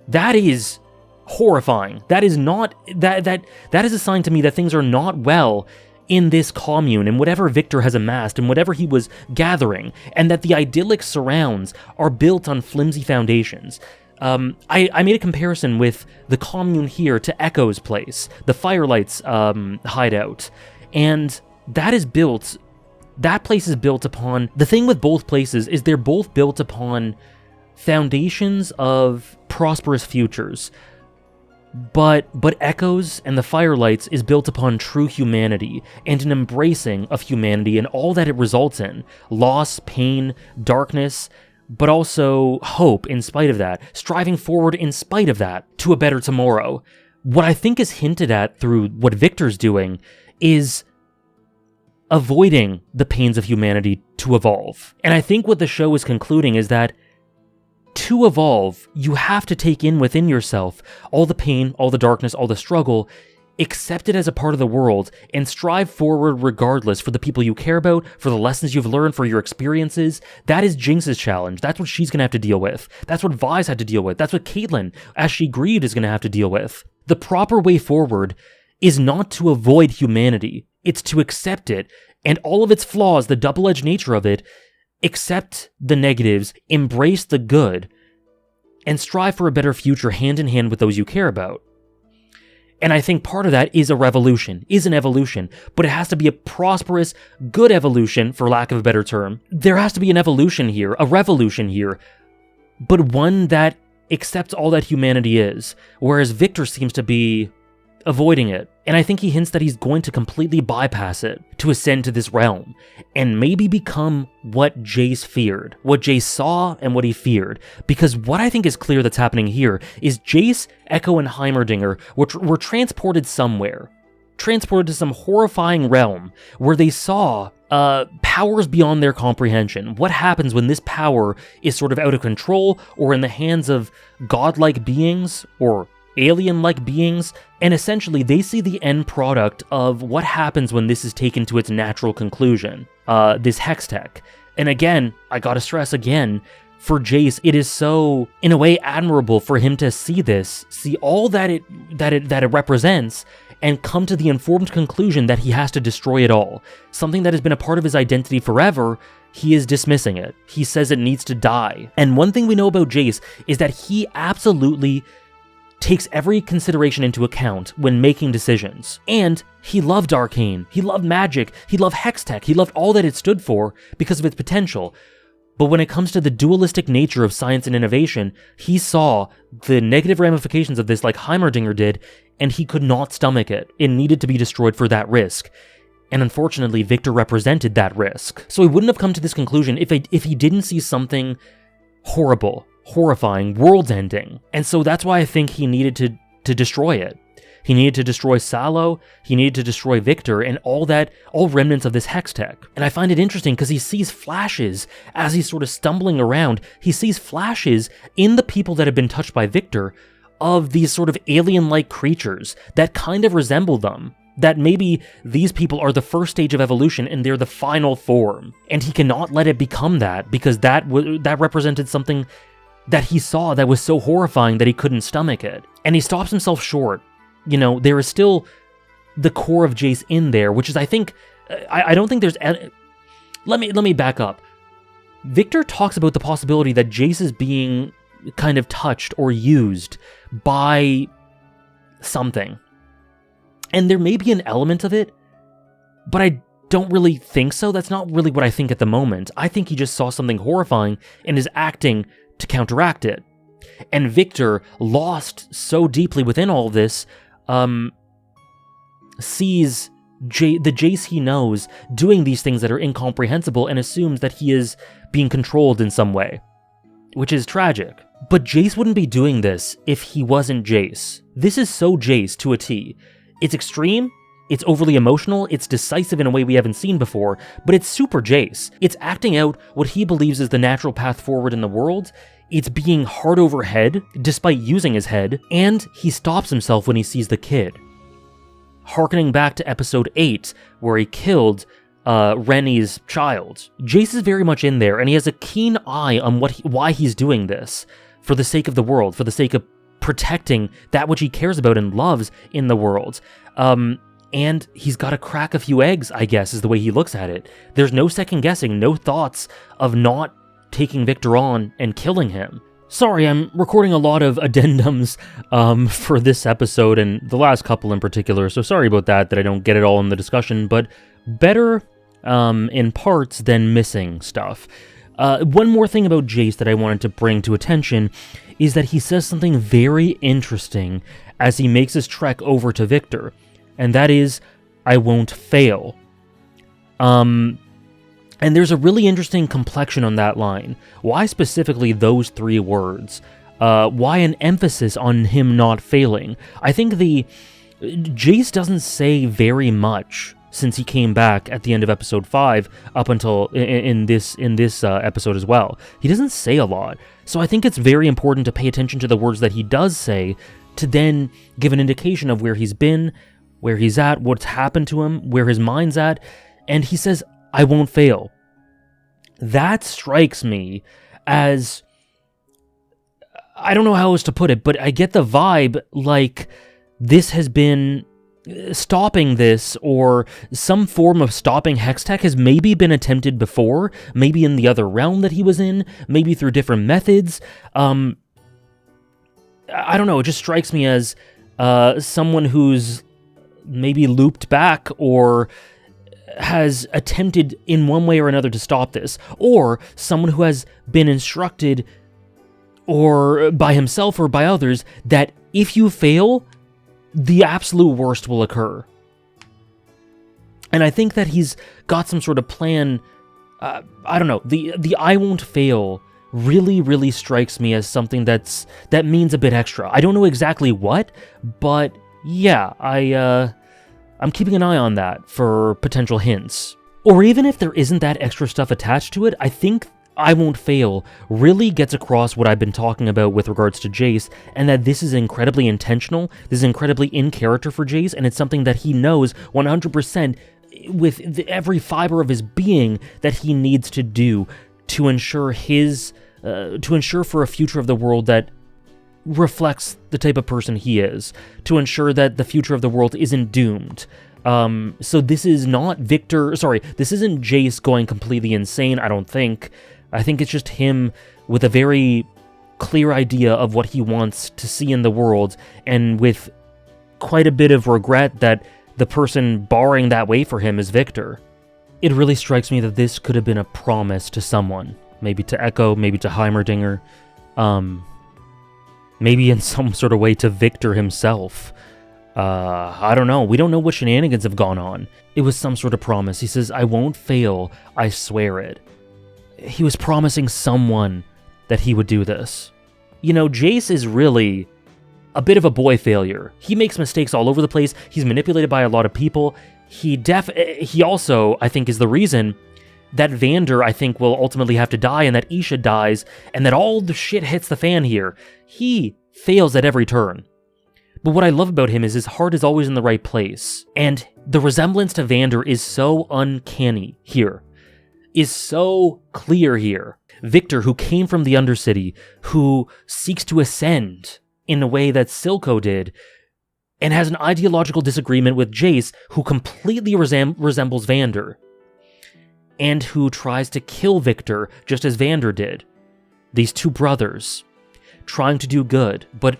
That is horrifying. That is not, that is a sign to me that things are not well in this commune and whatever Victor has amassed and whatever he was gathering. And that the idyllic surrounds are built on flimsy foundations. I made a comparison with the commune here to Echo's place, the Firelight's hideout, and that place is built upon, the thing with both places is they're both built upon foundations of prosperous futures, but Echo's and the Firelight's is built upon true humanity and an embracing of humanity and all that it results in, loss, pain, darkness, but also hope in spite of that, striving forward in spite of that, to a better tomorrow. What I think is hinted at through what Victor's doing is avoiding the pains of humanity to evolve. And I think what the show is concluding is that to evolve, you have to take in within yourself all the pain, all the darkness, all the struggle, accept it as a part of the world, and strive forward regardless for the people you care about, for the lessons you've learned, for your experiences. That is Jinx's challenge. That's what she's going to have to deal with. That's what Vi's had to deal with. That's what Caitlyn, as she grieved, is going to have to deal with. The proper way forward is not to avoid humanity. It's to accept it, and all of its flaws, the double-edged nature of it, accept the negatives, embrace the good, and strive for a better future hand in hand with those you care about. And I think part of that is a revolution, is an evolution, but it has to be a prosperous, good evolution, for lack of a better term. There has to be an evolution here, a revolution here, but one that accepts all that humanity is, whereas Victor seems to be avoiding it. And I think he hints that he's going to completely bypass it to ascend to this realm and maybe become what Jace feared, what Jace saw and what he feared. Because what I think is clear that's happening here is Jace, Echo, and Heimerdinger were transported somewhere, transported to some horrifying realm where they saw powers beyond their comprehension. What happens when this power is sort of out of control or in the hands of godlike beings or alien-like beings, and essentially they see the end product of what happens when this is taken to its natural conclusion, this hex tech. And again, I gotta stress again, for Jace, it is so, in a way, admirable for him to see this, see all that it represents, and come to the informed conclusion that he has to destroy it all. Something that has been a part of his identity forever, he is dismissing it. He says it needs to die. And one thing we know about Jace is that he absolutely takes every consideration into account when making decisions. And he loved Arcane, he loved magic, he loved Hextech, he loved all that it stood for because of its potential. But when it comes to the dualistic nature of science and innovation, he saw the negative ramifications of this like Heimerdinger did, and he could not stomach it. It needed to be destroyed for that risk. And unfortunately, Victor represented that risk. So he wouldn't have come to this conclusion if he didn't see something horrible, horrifying, world-ending. And so that's why I think he needed to destroy it. He needed to destroy Salo, he needed to destroy Victor, and all remnants of this hex tech. And I find it interesting because he sees flashes as he's sort of stumbling around. He sees flashes in the people that have been touched by Victor of these sort of alien-like creatures that kind of resemble them. That maybe these people are the first stage of evolution and they're the final form. And he cannot let it become that because that represented something that he saw that was so horrifying that he couldn't stomach it. And he stops himself short. You know, there is still the core of Jace in there, which is, I think, I don't think there's... Let me back up. Victor talks about the possibility that Jace is being kind of touched or used by something. And there may be an element of it, but I don't really think so. That's not really what I think at the moment. I think he just saw something horrifying and is acting to counteract it. And Victor, lost so deeply within all of this, sees the Jace he knows doing these things that are incomprehensible and assumes that he is being controlled in some way, which is tragic. But Jace wouldn't be doing this if he wasn't Jace. This is so Jace to a T. It's extreme, it's overly emotional, it's decisive in a way we haven't seen before, but it's super Jace. It's acting out what he believes is the natural path forward in the world. It's being hard over head, despite using his head, and he stops himself when he sees the kid. Harkening back to episode 8, where he killed Rennie's child. Jace is very much in there, and he has a keen eye on why he's doing this. For the sake of the world, for the sake of protecting that which he cares about and loves in the world. And he's got to crack a few eggs, I guess, is the way he looks at it. There's no second guessing, no thoughts of not taking Victor on and killing him. Sorry, I'm recording a lot of addendums for this episode and the last couple in particular, so sorry about that I don't get it all in the discussion, but better in parts than missing stuff. One more thing about Jace that I wanted to bring to attention is that he says something very interesting as he makes his trek over to Victor, and that is, "I won't fail." And there's a really interesting complexion on that line. Why specifically those three words? Why an emphasis on him not failing? I think Jace doesn't say very much since he came back at the end of episode 5 up until in this episode as well. He doesn't say a lot. So I think it's very important to pay attention to the words that he does say to then give an indication of where he's been, where he's at, what's happened to him, where his mind's at. And he says, "I won't fail." That strikes me as, I don't know how else to put it, but I get the vibe like this has been stopping this, or some form of stopping Hextech has maybe been attempted before, maybe in the other realm that he was in, maybe through different methods. I don't know, it just strikes me as someone who's maybe looped back or has attempted in one way or another to stop this, or someone who has been instructed or by himself or by others that if you fail, the absolute worst will occur. And I think that he's got some sort of plan. I don't know. The I won't fail really, really strikes me as something that means a bit extra. I don't know exactly what, but yeah, I'm keeping an eye on that for potential hints. Or even if there isn't that extra stuff attached to it, I think I Won't Fail really gets across what I've been talking about with regards to Jace, and that this is incredibly intentional, this is incredibly in character for Jace, and it's something that he knows 100% with every fiber of his being that he needs to do to ensure for a future of the world that reflects the type of person he is, to ensure that the future of the world isn't doomed. So this is not this isn't Jace going completely insane, I don't think. I think it's just him with a very clear idea of what he wants to see in the world, and with quite a bit of regret that the person barring that way for him is Victor. It really strikes me that this could have been a promise to someone. Maybe to Echo, maybe to Heimerdinger, maybe in some sort of way to Victor himself. I don't know. We don't know what shenanigans have gone on. It was some sort of promise. He says, I won't fail, I swear it. He was promising someone that he would do this. You know, Jace is really a bit of a boy failure. He makes mistakes all over the place. He's manipulated by a lot of people. He also, I think, is the reason that Vander, I think, will ultimately have to die, and that Isha dies, and that all the shit hits the fan here. He fails at every turn. But what I love about him is his heart is always in the right place. And the resemblance to Vander is so uncanny here. Is so clear here. Victor, who came from the Undercity, who seeks to ascend in a way that Silco did, and has an ideological disagreement with Jace, who completely resembles Vander, and who tries to kill Victor just as Vander did. These two brothers, trying to do good, but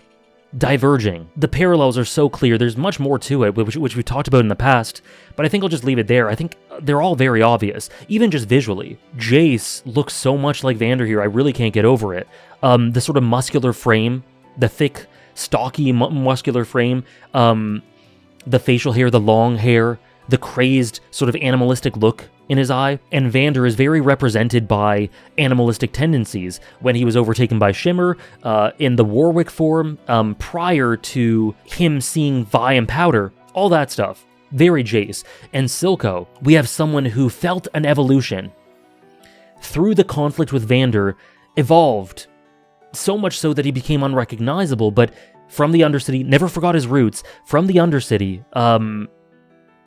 diverging. The parallels are so clear. There's much more to it, which we've talked about in the past, but I think I'll just leave it there. I think they're all very obvious, even just visually. Jace looks so much like Vander here, I really can't get over it. The sort of muscular frame, the thick, stocky, muscular frame, the facial hair, the long hair, the crazed, sort of animalistic look in his eye, and Vander is very represented by animalistic tendencies when he was overtaken by Shimmer, in the Warwick form, prior to him seeing Vi and Powder, all that stuff. Very Jace. And Silco, we have someone who felt an evolution. Through the conflict with Vander, evolved, so much so that he became unrecognizable, but from the Undercity, never forgot his roots, from the Undercity,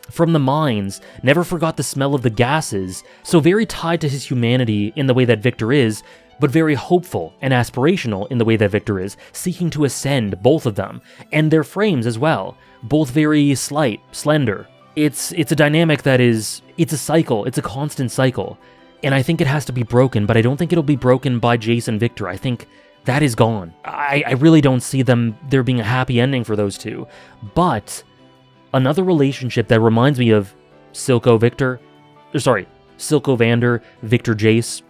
from the mines, never forgot the smell of the gases, so very tied to his humanity in the way that Victor is, but very hopeful and aspirational in the way that Victor is, seeking to ascend, both of them, and their frames as well, both very slight, slender. It's a dynamic that is, it's a cycle, it's a constant cycle, and I think it has to be broken, but I don't think it'll be broken by Jace and Victor. I think that is gone. I really don't see there being a happy ending for those two, but another relationship that reminds me of Silco Vander, Victor Jace,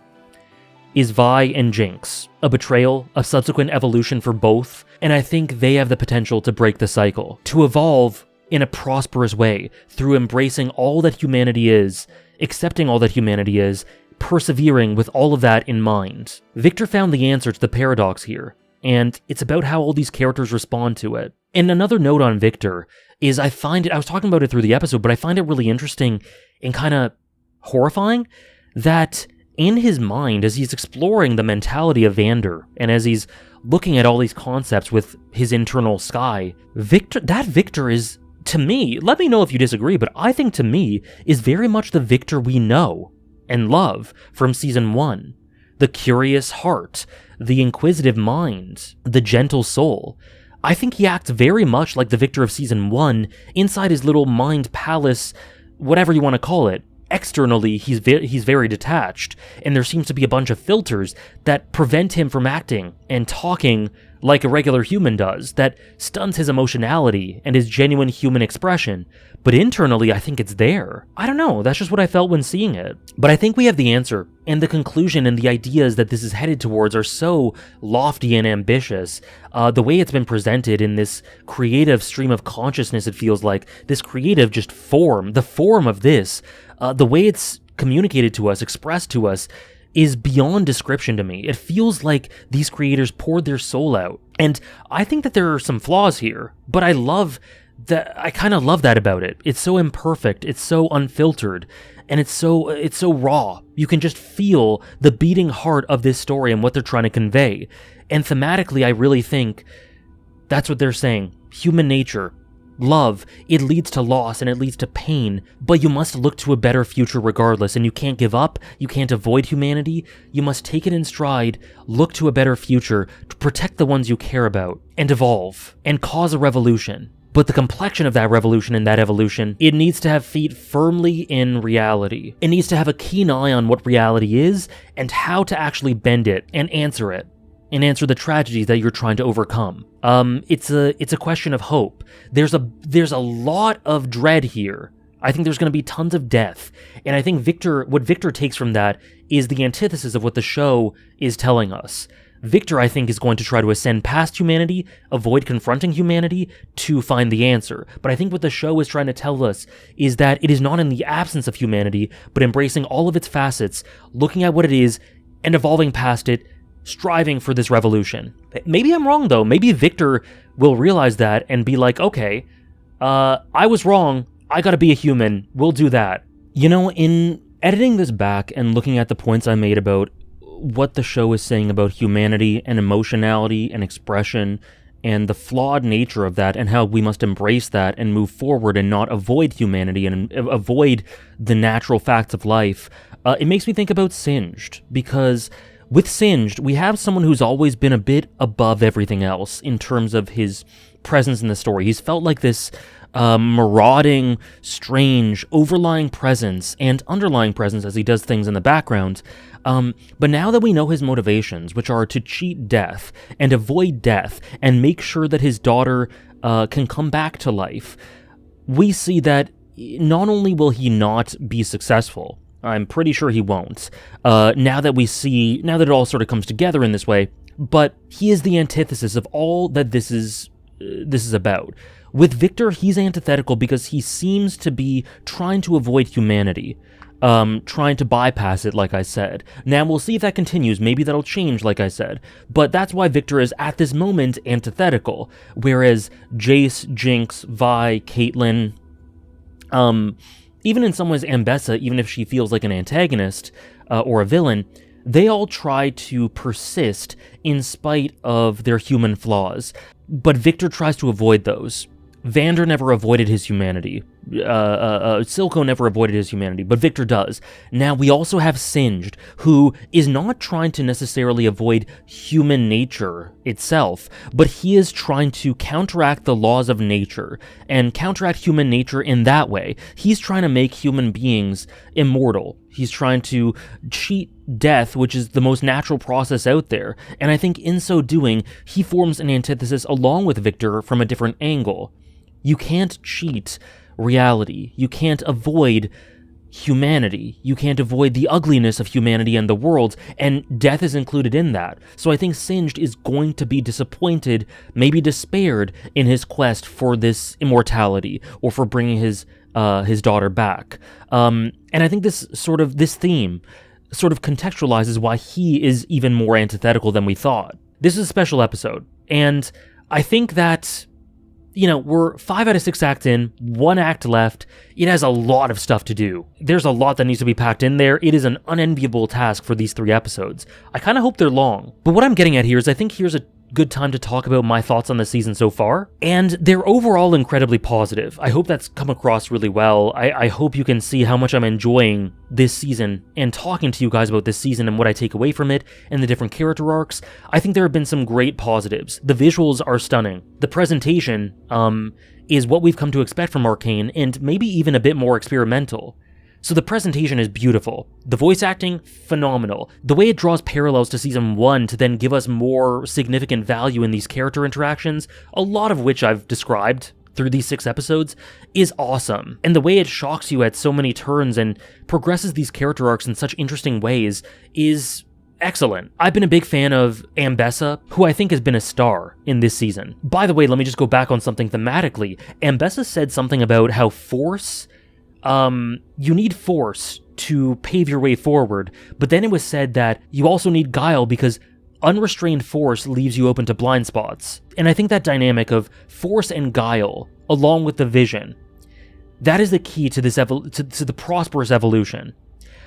is Vi and Jinx. A betrayal, a subsequent evolution for both, and I think they have the potential to break the cycle, to evolve in a prosperous way, through embracing all that humanity is, accepting all that humanity is, persevering with all of that in mind. Victor found the answer to the paradox here, and it's about how all these characters respond to it. And another note on Victor is I was talking about it through the episode, but I find it really interesting and kind of horrifying that in his mind, as he's exploring the mentality of Vander, and as he's looking at all these concepts with his internal sky, Victor is, to me, let me know if you disagree, but I think to me, is very much the Victor we know and love from Season 1. The curious heart, the inquisitive mind, the gentle soul. I think he acts very much like the Victor of Season 1 inside his little mind palace, whatever you want to call it. Externally, he's very detached, and there seems to be a bunch of filters that prevent him from acting and talking like a regular human does, that stunts his emotionality and his genuine human expression. but internally I think it's there. I don't know, that's just what I felt when seeing it. But I think we have the answer, and the conclusion and the ideas that this is headed towards are so lofty and ambitious. The way it's been presented in this creative stream of consciousness, it feels like, this creative just form, the form of this, the way it's communicated to us, expressed to us, is beyond description to me. It feels like these creators poured their soul out. And I think that there are some flaws here, but I kind of love that about it. It's so imperfect, it's so unfiltered, and it's so raw. You can just feel the beating heart of this story and what they're trying to convey. And thematically, I really think that's what they're saying. Human nature, love, it leads to loss and it leads to pain, but you must look to a better future regardless, and you can't give up, you can't avoid humanity, you must take it in stride, look to a better future, to protect the ones you care about, and evolve, and cause a revolution. But the complexion of that revolution and that evolution, it needs to have feet firmly in reality. It needs to have a keen eye on what reality is, and how to actually bend it, and answer the tragedies that you're trying to overcome. It's a question of hope. There's a lot of dread here. I think there's going to be tons of death, and I think what Victor takes from that is the antithesis of what the show is telling us. Victor, I think, is going to try to ascend past humanity, avoid confronting humanity, to find the answer. But I think what the show is trying to tell us is that it is not in the absence of humanity, but embracing all of its facets, looking at what it is, and evolving past it, striving for this revolution. Maybe I'm wrong, though. Maybe Victor will realize that and be like, okay, I was wrong, I gotta be a human, we'll do that. You know, in editing this back and looking at the points I made about what the show is saying about humanity and emotionality and expression and the flawed nature of that, and how we must embrace that and move forward and not avoid humanity and avoid the natural facts of life, it makes me think about Singed, because with Singed, we have someone who's always been a bit above everything else in terms of his presence in the story. He's felt like this marauding, strange, overlying presence and underlying presence as he does things in the background. But now that we know his motivations, which are to cheat death and avoid death and make sure that his daughter can come back to life, we see that not only will he not be successful, I'm pretty sure he won't, now that it all sort of comes together in this way, but he is the antithesis of all that this is about. With Victor, he's antithetical because he seems to be trying to avoid humanity, trying to bypass it, like I said. Now, we'll see if that continues. Maybe that'll change, like I said. But that's why Victor is, at this moment, antithetical. Whereas Jace, Jinx, Vi, Caitlyn, even in some ways Ambessa, even if she feels like an antagonist or a villain, they all try to persist in spite of their human flaws. But Victor tries to avoid those. Vander never avoided his humanity. Silco never avoided his humanity, but Victor does. Now, we also have Singed, who is not trying to necessarily avoid human nature itself, but he is trying to counteract the laws of nature, and counteract human nature in that way. He's trying to make human beings immortal. He's trying to cheat death, which is the most natural process out there, and I think in so doing, he forms an antithesis along with Victor from a different angle. You can't cheat reality. You can't avoid humanity. You can't avoid the ugliness of humanity and the world, and death is included in that. So I think Singed is going to be disappointed, maybe despaired, in his quest for this immortality, or for bringing his daughter back. And I think this theme sort of contextualizes why he is even more antithetical than we thought. This is a special episode, and I think that, you know, we're 5 out of 6 acts in, 1 act left. It has a lot of stuff to do. There's a lot that needs to be packed in there. It is an unenviable task for these 3 episodes. I kind of hope they're long. But what I'm getting at here is I think here's a good time to talk about my thoughts on the season so far, and they're overall incredibly positive. I hope that's come across really well. I hope you can see how much I'm enjoying this season and talking to you guys about this season and what I take away from it and the different character arcs. I think there have been some great positives. The visuals are stunning. The presentation is what we've come to expect from Arcane, and maybe even a bit more experimental. So the presentation is beautiful. The voice acting, phenomenal. The way it draws parallels to Season 1 to then give us more significant value in these character interactions, a lot of which I've described, through these 6 episodes is awesome. And the way it shocks you at so many turns and progresses these character arcs in such interesting ways is excellent. I've been a big fan of Ambessa, who I think has been a star in this season. By the way, let me just go back on something thematically. Ambessa said something about how force, you need force to pave your way forward, but then it was said that you also need guile because unrestrained force leaves you open to blind spots. And I think that dynamic of force and guile, along with the vision, that is the key to this to the prosperous evolution.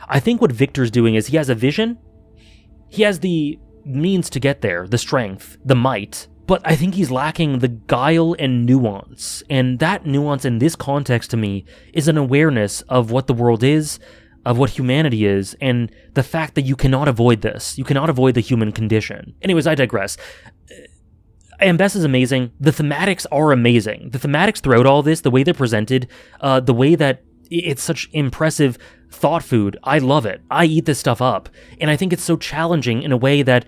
I think what Victor's doing is he has a vision, he has the means to get there, the strength, the might, but I think he's lacking the guile and nuance. And that nuance in this context to me is an awareness of what the world is, of what humanity is, and the fact that you cannot avoid this. You cannot avoid the human condition. Anyways, I digress. Ambessa is amazing. The thematics are amazing. The thematics throughout all this, the way they're presented, the way that it's such impressive thought food. I love it. I eat this stuff up. And I think it's so challenging in a way that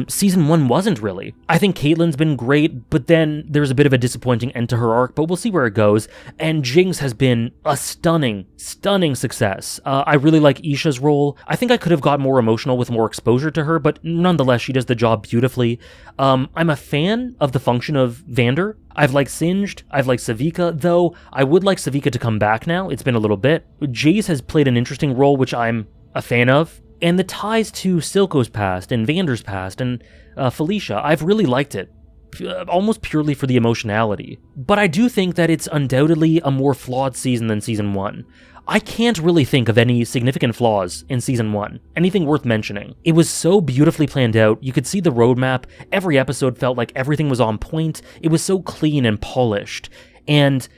season 1 wasn't really. I think Caitlyn's been great, but then there's a bit of a disappointing end to her arc, but we'll see where it goes. And Jinx has been a stunning success. I really like Isha's role. I think I could have got more emotional with more exposure to her, but nonetheless, she does the job beautifully. I'm a fan of the function of Vander. I've liked Singed, I've liked Savika, though I would like Savika to come back now. It's been a little bit. Jace has played an interesting role, which I'm a fan of. And the ties to Silco's past and Vander's past and Felicia, I've really liked it, almost purely for the emotionality. But I do think that it's undoubtedly a more flawed season than season 1. I can't really think of any significant flaws in season 1, anything worth mentioning. It was so beautifully planned out, you could see the roadmap, every episode felt like everything was on point, it was so clean and polished, and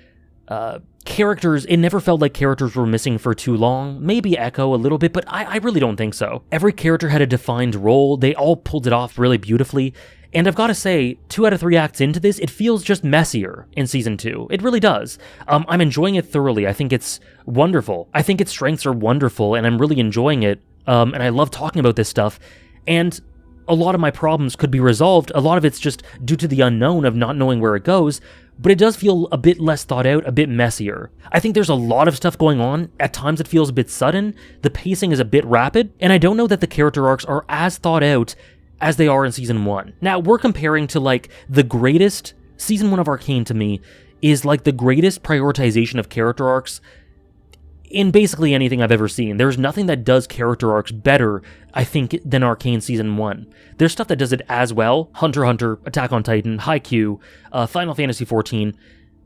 characters, it never felt like characters were missing for too long, maybe Echo a little bit, but I really don't think so. Every character had a defined role, they all pulled it off really beautifully, and I've got to say, 2 out of 3 acts into this, it feels just messier in Season 2. It really does. I'm enjoying it thoroughly. I think it's wonderful. I think its strengths are wonderful, and I'm really enjoying it, and I love talking about this stuff, and a lot of my problems could be resolved. A lot of it's just due to the unknown of not knowing where it goes, but it does feel a bit less thought out, a bit messier. I think there's a lot of stuff going on. At times it feels a bit sudden, the pacing is a bit rapid, and I don't know that the character arcs are as thought out as they are in Season 1. Now, we're comparing to, like, the greatest... Season 1 of Arcane, to me, is, like, the greatest prioritization of character arcs in basically anything I've ever seen. There's nothing that does character arcs better, I think, than Arcane Season 1. There's stuff that does it as well. Hunter x Hunter, Attack on Titan, Haikyuu, Final Fantasy XIV,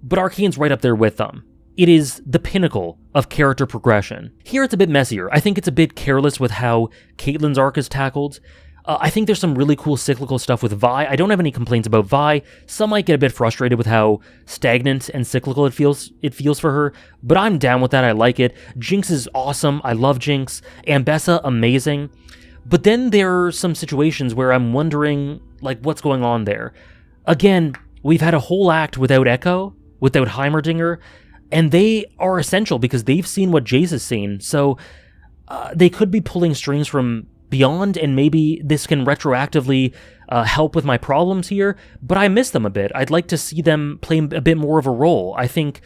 but Arcane's right up there with them. It is the pinnacle of character progression. Here it's a bit messier. I think it's a bit careless with how Caitlyn's arc is tackled. I think there's some really cool cyclical stuff with Vi. I don't have any complaints about Vi. Some might get a bit frustrated with how stagnant and cyclical it feels for her, but I'm down with that. I like it. Jinx is awesome. I love Jinx. Ambessa, amazing. But then there are some situations where I'm wondering, like, what's going on there? Again, we've had a whole act without Echo, without Heimerdinger, and they are essential because they've seen what Jace has seen, so they could be pulling strings from beyond, and maybe this can retroactively help with my problems here, but I miss them a bit. I'd like to see them play a bit more of a role. I think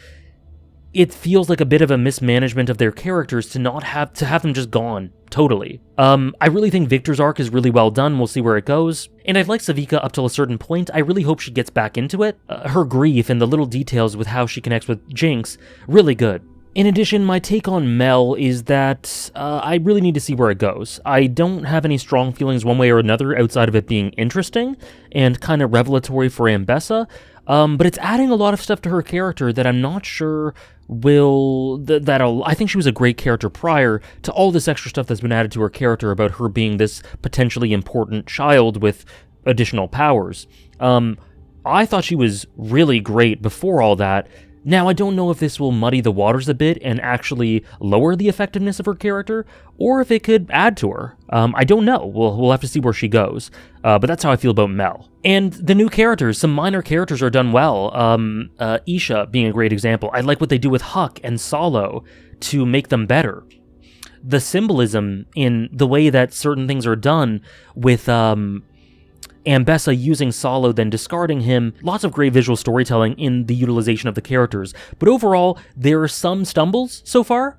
it feels like a bit of a mismanagement of their characters to not have them just gone totally. I really think Victor's arc is really well done. We'll see where it goes. And I've liked Savika up till a certain point. I really hope she gets back into it. Her grief and the little details with how she connects with Jinx, really good. In addition, my take on Mel is that I really need to see where it goes. I don't have any strong feelings one way or another outside of it being interesting and kind of revelatory for Ambessa, but it's adding a lot of stuff to her character that I'm not sure I think she was a great character prior to all this extra stuff that's been added to her character about her being this potentially important child with additional powers. I thought she was really great before all that. Now, I don't know if this will muddy the waters a bit and actually lower the effectiveness of her character, or if it could add to her. I don't know. We'll have to see where she goes. But that's how I feel about Mel. And the new characters, some minor characters are done well. Isha being a great example. I like what they do with Huck and Solo to make them better. The symbolism in the way that certain things are done with Ambessa using Salo, then discarding him. Lots of great visual storytelling in the utilization of the characters. But overall, there are some stumbles so far,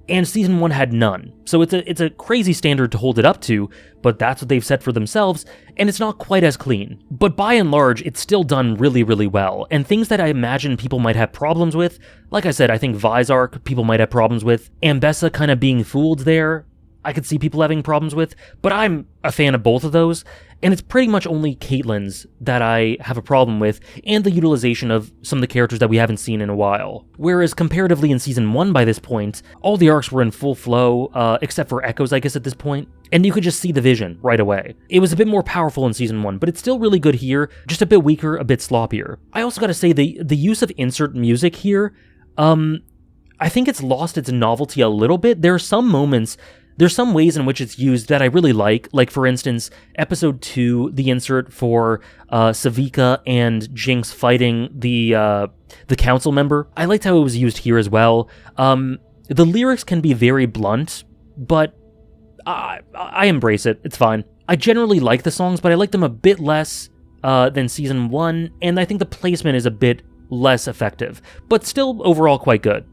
and season 1 had none. So it's a crazy standard to hold it up to, but that's what they've set for themselves, and it's not quite as clean. But by and large, it's still done really, really well, and things that I imagine people might have problems with, like I said, I think Vi's arc people might have problems with, Ambessa kind of being fooled there, I could see people having problems with, but I'm a fan of both of those, and it's pretty much only Caitlyn's that I have a problem with, and the utilization of some of the characters that we haven't seen in a while. Whereas comparatively in Season 1 by this point, all the arcs were in full flow, except for Echoes, I guess, at this point, and you could just see the vision right away. It was a bit more powerful in Season 1, but it's still really good here, just a bit weaker, a bit sloppier. I also gotta say, the use of insert music here, I think it's lost its novelty a little bit. There are some moments, there's some ways in which it's used that I really like for instance, Episode 2, the insert for Savika and Jinx fighting the council member. I liked how it was used here as well. The lyrics can be very blunt, but I embrace it, it's fine. I generally like the songs, but I like them a bit less than Season 1, and I think the placement is a bit less effective, but still overall quite good.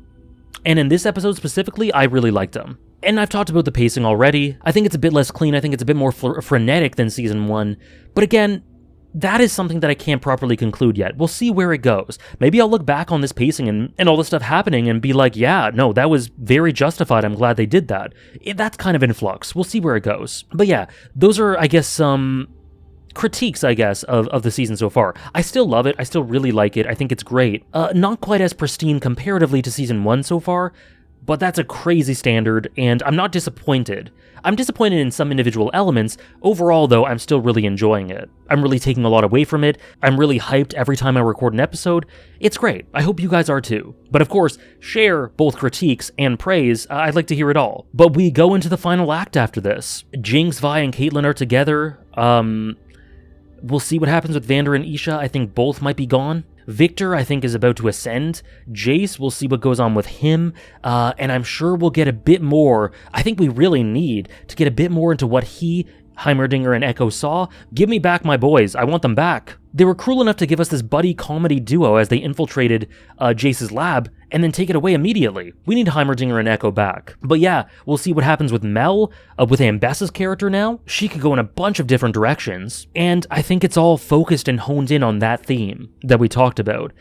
And in this episode specifically, I really liked them. And I've talked about the pacing already. I think it's a bit less clean, I think it's a bit more frenetic than Season 1, but again, that is something that I can't properly conclude yet. We'll see where it goes. Maybe I'll look back on this pacing and all this stuff happening and be like, yeah, no, that was very justified, I'm glad they did that. That's kind of in flux. We'll see where it goes. But yeah, those are, I guess, some critiques, I guess, of the season so far. I still love it, I still really like it, I think it's great. Not quite as pristine comparatively to Season 1 so far, but that's a crazy standard, and I'm not disappointed. I'm disappointed in some individual elements. Overall, though, I'm still really enjoying it. I'm really taking a lot away from it. I'm really hyped every time I record an episode. It's great. I hope you guys are too. But of course, share both critiques and praise. I'd like to hear it all. But we go into the final act after this. Jinx, Vi, and Caitlyn are together. We'll see what happens with Vander and Isha. I think both might be gone. Victor, I think, is about to ascend. Jace, we'll see what goes on with him, and I'm sure we'll get a bit more. I think we really need to get a bit more into what he, Heimerdinger, and Echo saw. Give me back my boys. I want them back. They were cruel enough to give us this buddy comedy duo as they infiltrated Jace's lab, and then take it away immediately. We need Heimerdinger and Echo back. But yeah, we'll see what happens with Mel, with Ambessa's character now. She could go in a bunch of different directions, and I think it's all focused and honed in on that theme that we talked about.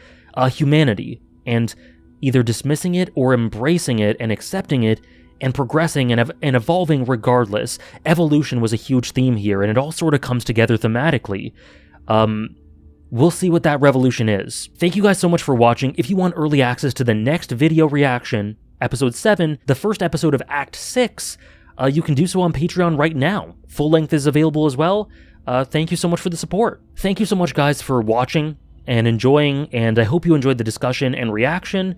Humanity, and either dismissing it or embracing it and accepting it, and progressing and evolving regardless. Evolution was a huge theme here, and it all sort of comes together thematically. We'll see what that revolution is. Thank you guys so much for watching. If you want early access to the next video reaction, Episode 7, the first episode of Act 6, you can do so on Patreon right now. Full length is available as well. Thank you so much for the support. Thank you so much, guys, for watching and enjoying, and I hope you enjoyed the discussion and reaction.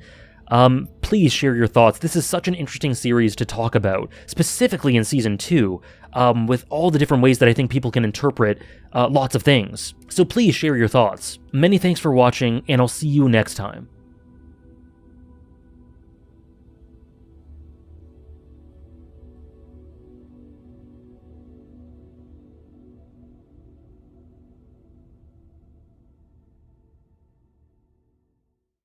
Please share your thoughts. This is such an interesting series to talk about, specifically in Season 2, with all the different ways that I think people can interpret lots of things. So please share your thoughts. Many thanks for watching, and I'll see you next time.